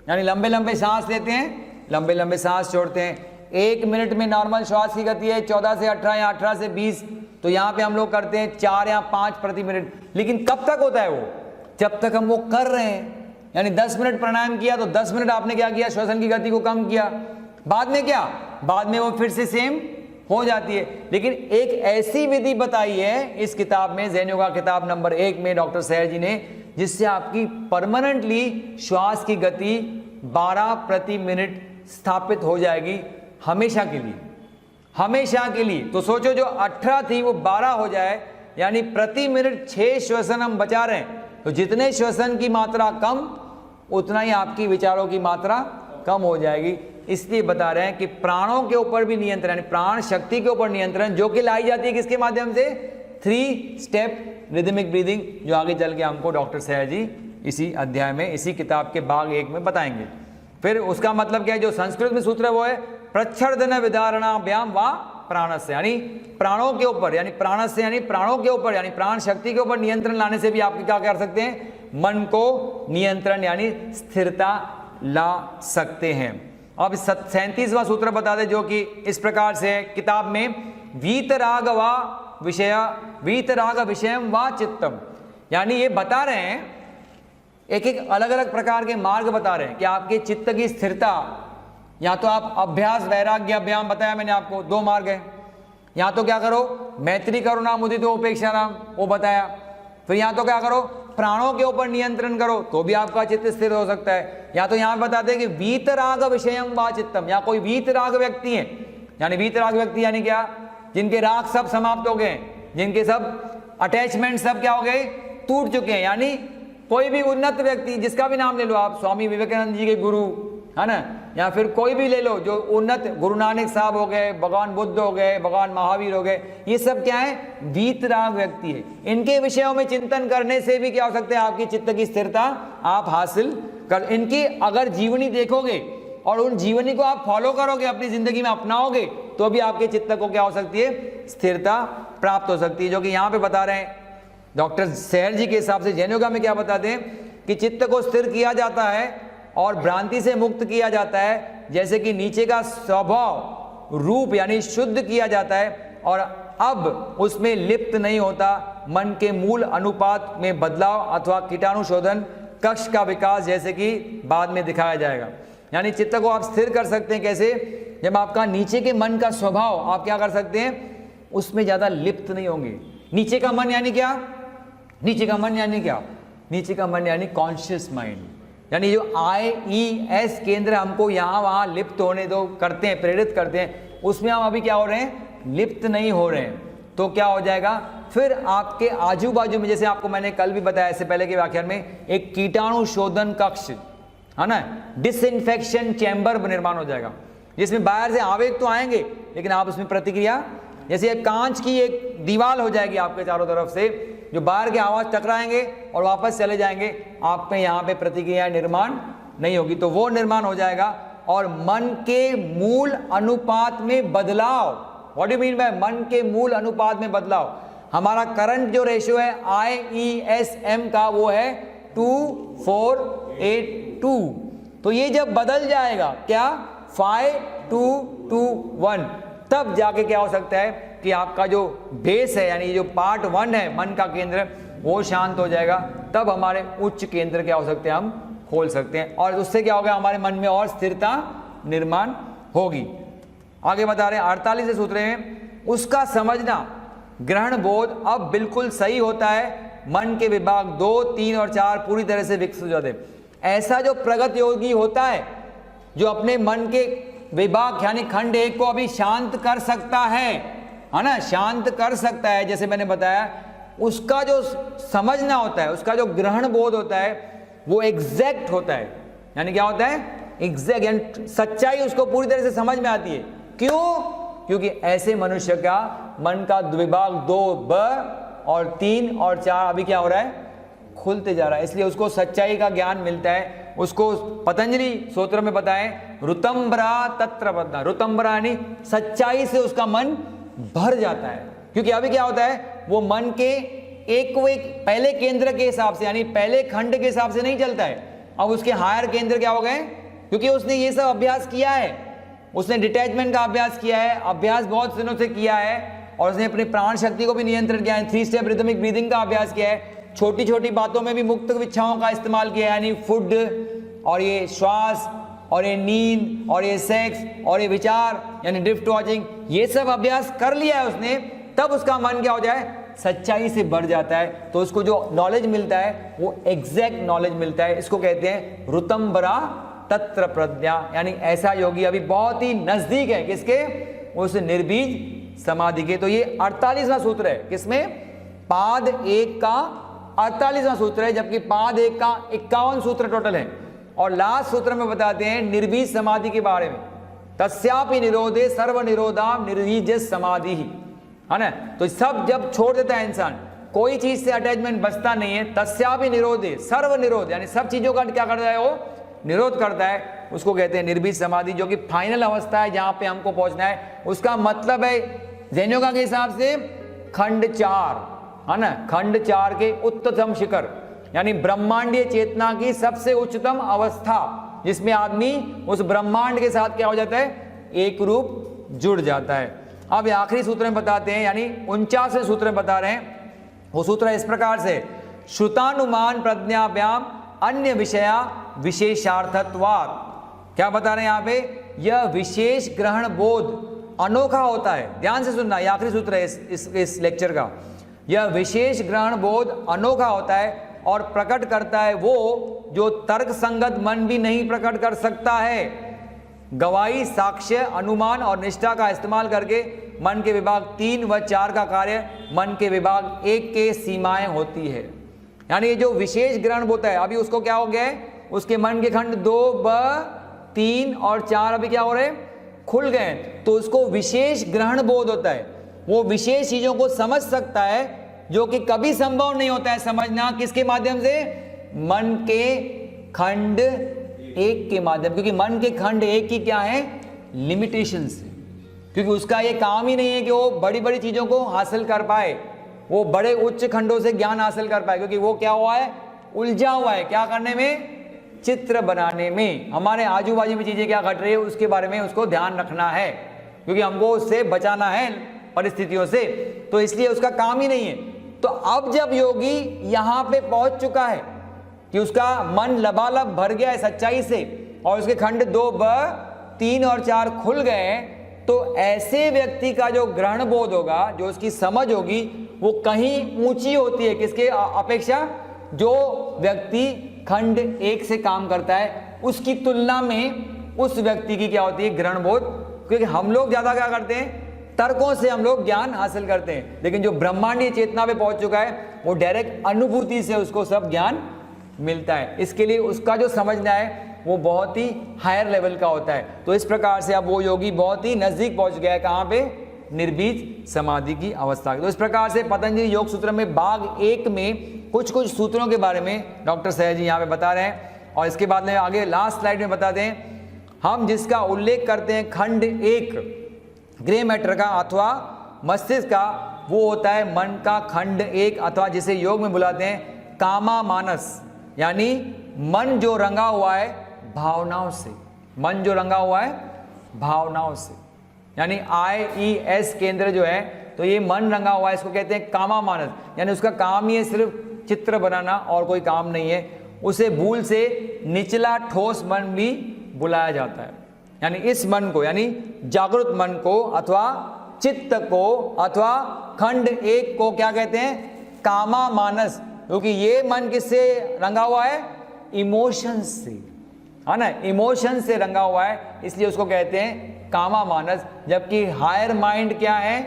यानी लंबे लंबे सांस लेते हैं, लंबे लंबे सांस छोड़ते हैं। 1 मिनट में नॉर्मल श्वास की गति है 14 से 18 या 18 से 20, तो यहाँ पे हम लोग करते हैं 4 या 5 प्रति मिनट। लेकिन कब तक होता है वो, जब तक हम वो कर रहे हैं। यानी 10 मिनट प्राणायाम किया तो 10 मिनट आपने क्या किया, श्वसन की गति को कम किया। बाद में क्या, बाद में वो फिर से सेम हो जाती है। लेकिन एक ऐसी विधि बताई है इस किताब में, जैन योगा किताब नंबर 1 में डॉक्टर सैर जी ने, जिससे आपकी परमानेंटली श्वास की गति 12 प्रति मिनट स्थापित हो जाएगी हमेशा के लिए, हमेशा के लिए। तो सोचो जो 18 थी वो 12 हो जाए, यानी प्रति मिनट 6 श्वसन हम बचा रहे हैं। तो जितने श्वसन की मात्रा कम, उतना ही आपकी विचारों की मात्रा कम हो जाएगी। इसलिए बता रहे हैं कि प्राणों के ऊपर भी नियंत्रण, यानी प्राण शक्ति के ऊपर नियंत्रण, जो कि लाई जाती है किसके माध्यम से, 3 स्टेप रिदमिक ब्रीदिंग, जो आगे चल के हमको डॉक्टर सैर जी इसी अध्याय में, इसी किताब के भाग 1 में बताएंगे। फिर उसका मतलब क्या है, जो संस्कृत में सूत्र है वो है प्रच्छर्दन विधारणाभ्याम वा प्राणस्य, यानी प्राणों के ऊपर, यानी प्राणस्य यानी प्राणों के ऊपर, यानी प्राण शक्ति के ऊपर नियंत्रण लाने से भी आप क्या कर सकते हैं, मन को नियंत्रण यानी स्थिरता ला सकते हैं। अब 37वां सूत्र बता दें, जो कि इस प्रकार से है किताब में, वीतराग वा विषय, वीतराग विषयम वा चित्तम, यानी ये बता रहे हैं एक एक अलग अलग प्रकार के मार्ग बता रहे हैं कि आपके चित्त की स्थिरता, या तो आप अभ्यास वैराग्य अभ्याम, बताया मैंने आपको 2 मार्ग है, या तो क्या करो मैत्री करुणा मुदितो उपेक्षा नाम, वो बताया। फिर या तो क्या करो प्राणों के ऊपर नियंत्रण करो, तो भी आपका चित्त स्थिर हो सकता है। या तो यहाँ बताते हैं कि वीतराग विषयम वा चित्तम, या कोई वीतराग व्यक्ति है, यानी वीतराग व्यक्ति यानी क्या, जिनके राग सब समाप्त हो गए, जिनके सब अटैचमेंट सब क्या हो गए, टूट चुके हैं। यानी कोई भी उन्नत व्यक्ति, जिसका भी नाम ले लो आप, स्वामी विवेकानंद जी के गुरु, है ना, या फिर कोई भी ले लो जो उन्नत, गुरु नानक साहब हो गए, भगवान बुद्ध हो गए, भगवान महावीर हो गए, ये सब क्या है, वीतराग व्यक्ति है। इनके विषयों में चिंतन करने से भी क्या हो सकता है, आपकी चित्त की स्थिरता आप हासिल कर, इनकी अगर जीवनी देखोगे और उन जीवनी को आप फॉलो करोगे, अपनी जिंदगी में अपनाओगे, तो भी आपके चित्त को क्या हो सकती है, स्थिरता प्राप्त हो सकती है। जो कि यहाँ पे बता रहे हैं डॉक्टर सैर जी के हिसाब से, जैन योगा में क्या बताते हैं कि चित्त को स्थिर किया जाता है और भ्रांति से मुक्त किया जाता है, जैसे कि नीचे का स्वभाव रूप यानी शुद्ध किया जाता है, और अब उसमें लिप्त नहीं होता मन के मूल अनुपात में बदलाव अथवा कीटाणु शोधन कक्ष का विकास, जैसे कि बाद में दिखाया जाएगा। यानी चित्त को आप स्थिर कर सकते हैं कैसे, जब आपका नीचे के मन का स्वभाव आप क्या कर सकते हैं, उसमें ज़्यादा लिप्त नहीं होंगे। नीचे का मन यानी क्या, नीचे का मन यानी क्या, नीचे का मन यानी कॉन्शियस माइंड, यानी जो IES केंद्र हमको यहाँ वहाँ लिप्त होने दो करते हैं, प्रेरित करते हैं, उसमें हम अभी क्या हो रहे हैं, लिप्त नहीं हो रहे हैं। तो क्या हो जाएगा, फिर आपके आजू बाजू में, जैसे आपको मैंने कल भी बताया इससे पहले के व्याख्यान में, एक कीटाणु शोधन कक्ष है ना, डिसइंफेक्शन चैम्बर निर्माण हो जाएगा, जिसमें बाहर से आवेग तो आएंगे लेकिन आप उसमें प्रतिक्रिया, जैसे एक कांच की एक दीवार हो जाएगी आपके चारों तरफ से, जो बाहर के आवाज टकराएंगे और वापस चले जाएंगे, आप पे यहाँ पे प्रतिक्रिया निर्माण नहीं होगी, तो वो निर्माण हो जाएगा। और मन के मूल अनुपात में बदलाव, व्हाट डू मीन बाय मन के मूल अनुपात में बदलाव, हमारा करंट जो रेशियो है IESM का वो है 2:4:8:2, तो ये जब बदल जाएगा क्या 5:2:1, तब जाके क्या हो सकता है कि आपका जो बेस है यानी जो पार्ट 1 है मन का केंद्र वो शांत हो जाएगा, तब हमारे उच्च केंद्र क्या हो सकते हैं, हम खोल सकते हैं, और उससे क्या होगा, हमारे मन में और स्थिरता निर्माण होगी। आगे बता रहे हैं 48वें सूत्र में, उसका समझना ग्रहण बोध अब बिल्कुल सही होता है, मन के विभाग 2, 3 और 4 पूरी तरह से विकसित हो जाते हैं। ऐसा जो प्रगत योगी होता है, जो अपने मन के विभाग यानी खंड 1 को अभी शांत कर सकता है ना, शांत कर सकता है, जैसे मैंने बताया, उसका जो समझना होता है, उसका जो ग्रहण बोध होता है वो एग्जैक्ट होता है, यानी क्या होता है, एग्जैक्ट, यानी सच्चाई उसको पूरी तरह से समझ में आती है। क्यों? क्योंकि ऐसे मनुष्य का मन का विभाग 2 ब और 3 और 4 अभी क्या हो रहा है, खुलते जा रहा है, इसलिए उसको सच्चाई का ज्ञान मिलता है। उसको पतंजलि सूत्र में बताएं, रुतंबरा तत्र बद्धा, रुतंबरा यानी सच्चाई से उसका मन भर जाता है, क्योंकि अभी क्या होता है, वो मन के एक पहले केंद्र के हिसाब से यानी पहले खंड के हिसाब से नहीं चलता है, अब उसके हायर केंद्र क्या हो गए, क्योंकि उसने ये सब अभ्यास किया है, उसने डिटैचमेंट का अभ्यास किया है, अभ्यास बहुत दिनों से किया है, और उसने अपनी प्राण शक्ति को भी नियंत्रित किया है, 3 स्टेप रिदमिक ब्रीदिंग का अभ्यास किया है, छोटी छोटी बातों में भी मुक्त इच्छाओं का इस्तेमाल किया है, यानी फूड और ये श्वास और ये नींद और ये सेक्स और ये विचार यानी ड्रिफ्ट वॉचिंग, ये सब अभ्यास कर लिया है उसने, तब उसका मन क्या हो जाए, सच्चाई से बढ़ जाता है, तो उसको जो नॉलेज मिलता है वो एग्जैक्ट नॉलेज मिलता है। इसको कहते हैं रुतंबरा तत्र प्रज्ञा, यानी ऐसा योगी अभी बहुत ही नजदीक है किसके, उस निर्बीज समाधि के। तो ये 48वां सूत्र है, किसमें, पाद 1 का 48वां सूत्र है, जबकि पाद 1 का 51 सूत्र टोटल है। और लास्ट सूत्र में बताते हैं निर्बीज समाधि के बारे में, तस्यापि निरोधे सर्व निरोधा निर्बीज समाधि ही, है ना। तो सब जब छोड़ देता है इंसान, कोई चीज से अटैचमेंट बचता नहीं है, तस्यापि निरोधे सर्व निरोध, यानी सब चीजों का क्या करता है, वो निरोध करता है, उसको कहते हैं निर्बीज समाधि, जो कि फाइनल अवस्था है जहां पे हमको पहुंचना है। उसका मतलब है जैन योगा के हिसाब से खंड 4, है ना, खंड 4 के उच्चतम शिखर, यानी ब्रह्मांडीय चेतना की सबसे उच्चतम अवस्था, जिसमें आदमी उस ब्रह्मांड के साथ क्या हो जाता है, एक रूप जुड़ जाता है। अब आखिरी सूत्र में बताते हैं, यानी 49वें सूत्र में बता रहे हैं, वो सूत्र इस प्रकार से, श्रुतानुमान प्रज्ञाभ्याम अन्य विषया विशेषार्थत्वात्, क्या बता रहे हैं यहाँ पे, यह विशेष ग्रहण बोध अनोखा होता है, ध्यान से सुनना, ये आखिरी सूत्र है इस लेक्चर का, यह विशेष ग्रहण बोध अनोखा होता है और प्रकट करता है वो जो तर्क संगत मन भी नहीं प्रकट कर सकता है। गवाही, साक्ष्य, अनुमान और निष्ठा का इस्तेमाल करके मन के विभाग 3 व 4 का कार्य मन के विभाग 1 के सीमाएं होती है। यानी ये जो विशेष ग्रहण होता है, अभी उसको क्या हो गया है, उसके मन के खंड 2 ब 3 और 4 अभी क्या हो रहे हैं, खुल गए, तो उसको विशेष ग्रहण बोध होता है, वो विशेष चीजों को समझ सकता है जो कि कभी संभव नहीं होता है समझना, किसके माध्यम से, मन के खंड 1 के माध्यम, क्योंकि मन के खंड 1 की क्या है, लिमिटेशंस, क्योंकि उसका ये काम ही नहीं है कि वो बड़ी बड़ी चीजों को हासिल कर पाए, वो बड़े उच्च खंडों से ज्ञान हासिल कर पाए, क्योंकि वो क्या हुआ है, उलझा हुआ है, क्या करने में, चित्र बनाने में। हमारे आजू बाजू में चीजें क्या घट रही है उसके बारे में उसको ध्यान रखना है, क्योंकि हमको उससे बचाना है परिस्थितियों से, तो इसलिए उसका काम ही नहीं है। तो अब जब योगी यहां पे पहुंच चुका है कि उसका मन लबालब भर गया है सच्चाई से और उसके खंड 2 ब 3 और 4 खुल गए, तो ऐसे व्यक्ति का जो ग्रहण बोध होगा, जो उसकी समझ होगी, वो कहीं ऊंची होती है, किसके अपेक्षा,
जो व्यक्ति खंड 1 से काम करता है उसकी तुलना में उस व्यक्ति की क्या होती है, ग्रहण बोध। क्योंकि हम लोग ज्यादा क्या करते हैं, तर्कों से हम लोग ज्ञान हासिल करते हैं, लेकिन जो ब्रह्मांडीय चेतना पे पहुंच चुका है वो डायरेक्ट अनुभूति से उसको सब ज्ञान मिलता है। इसके लिए उसका जो समझना है वो बहुत ही हायर लेवल का होता है। तो इस प्रकार से अब वो योगी बहुत ही नजदीक पहुंच गया है, कहां पे, निर्बीज समाधि की अवस्था। तो इस प्रकार से पतंजलि योग सूत्र में भाग 1 में कुछ कुछ सूत्रों के बारे में डॉक्टर सहज जी यहाँ पे बता रहे हैं। और इसके बाद में आगे लास्ट स्लाइड में बता दें, हम जिसका उल्लेख करते हैं खंड 1 ग्रे मैटर का अथवा मस्तिष्क का, वो होता है मन का खंड 1, अथवा जिसे योग में बुलाते हैं कामा मानस, यानी मन जो रंगा हुआ है भावनाओं से। मन जो रंगा हुआ है भावनाओं से, यानी IES केंद्र जो है, तो ये मन रंगा हुआ है, इसको कहते हैं कामा मानस। यानी उसका काम ही है सिर्फ चित्र बनाना और कोई काम नहीं है। उसे भूल से निचला ठोस मन भी बुलाया जाता है। यानी इस मन को, यानी जागृत मन को अथवा चित्त को अथवा खंड 1 को क्या कहते हैं, कामा मानस। क्योंकि ये मन किससे रंगा हुआ है, इमोशंस से, है ना, इमोशन से रंगा हुआ है, इसलिए उसको कहते हैं कामा मानस। जबकि हायर माइंड क्या है,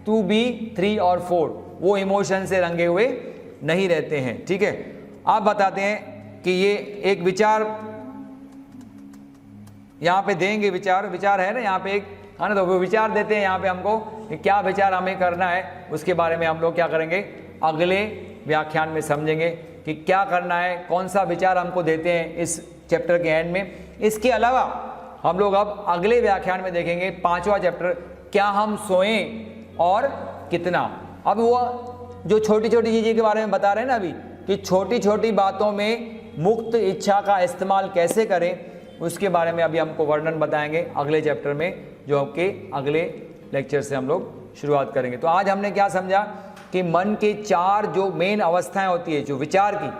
2B 3 और 4, वो इमोशन से रंगे हुए नहीं रहते हैं। ठीक है, आप बताते हैं कि ये एक विचार यहाँ पे देंगे, विचार है ना यहाँ पे एक, है ना, तो वो विचार देते हैं यहाँ पे हमको कि क्या विचार हमें करना है, उसके बारे में हम लोग क्या करेंगे, अगले व्याख्यान में समझेंगे कि क्या करना है, कौन सा विचार हमको देते हैं इस चैप्टर के एंड में। इसके अलावा हम लोग अब अगले व्याख्यान में देखेंगे 5वां चैप्टर, क्या हम सोएं और कितना। अब वो जो छोटी छोटी चीज़ों के बारे में बता रहे हैं ना अभी, कि छोटी छोटी बातों में मुक्त इच्छा का इस्तेमाल कैसे करें, उसके बारे में अभी हमको वर्णन बताएंगे अगले चैप्टर में, जो आपके अगले लेक्चर से हम लोग शुरुआत करेंगे। तो आज हमने क्या समझा कि मन के 4 जो मेन अवस्थाएं होती है जो विचार की,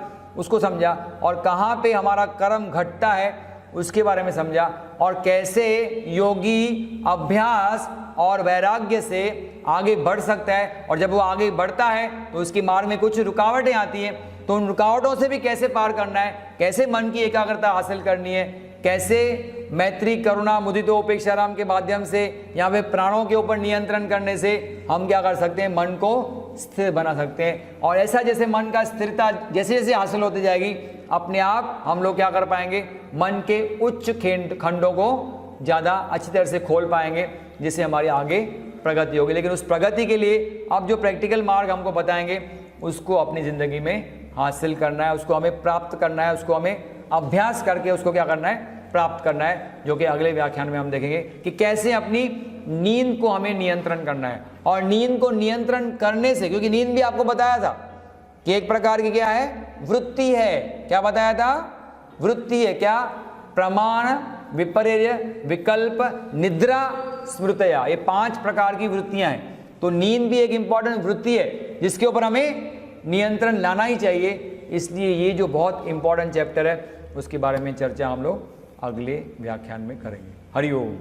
उसको समझा, और कहाँ पे हमारा कर्म घटता है उसके बारे में समझा, और कैसे योगी अभ्यास और वैराग्य से आगे बढ़ सकता है। और जब वो आगे बढ़ता है तो उसके मार्ग में कुछ रुकावटें आती हैं, तो उन रुकावटों से भी कैसे पार करना है, कैसे मन की एकाग्रता हासिल करनी है, कैसे मैत्री करुणा मुदितो उपेक्षाराम के माध्यम से यहाँ पे प्राणों के ऊपर नियंत्रण करने से हम क्या कर सकते हैं, मन को स्थिर बना सकते हैं। और ऐसा जैसे मन का स्थिरता जैसे जैसे हासिल होती जाएगी, अपने आप हम लोग क्या कर पाएंगे, मन के उच्च खंडों को ज़्यादा अच्छी तरह से खोल पाएंगे, जिससे हमारी आगे प्रगति होगी। लेकिन उस प्रगति के लिए अब जो प्रैक्टिकल मार्ग हमको बताएंगे, उसको अपनी ज़िंदगी में हासिल करना है, उसको हमें प्राप्त करना है, उसको हमें अभ्यास करके उसको क्या करना है, प्राप्त करना है, जो कि अगले व्याख्यान में हम देखेंगे कि कैसे अपनी नींद को हमें नियंत्रण करना है। और नींद को नियंत्रण करने से, क्योंकि नींद भी आपको बताया था कि एक प्रकार की क्या है, वृत्ति है। क्या बताया था, वृत्ति है। क्या, प्रमाण, विपर्य, विकल्प, निद्रा, स्मृतया, ये 5 प्रकार की वृत्तियां हैं। तो नींद भी एक इंपॉर्टेंट वृत्ति है जिसके ऊपर हमें नियंत्रण लाना ही चाहिए। इसलिए ये जो बहुत इंपॉर्टेंट चैप्टर है उसके बारे में चर्चा हम लोग अगले व्याख्यान में करेंगे। हरि ओम।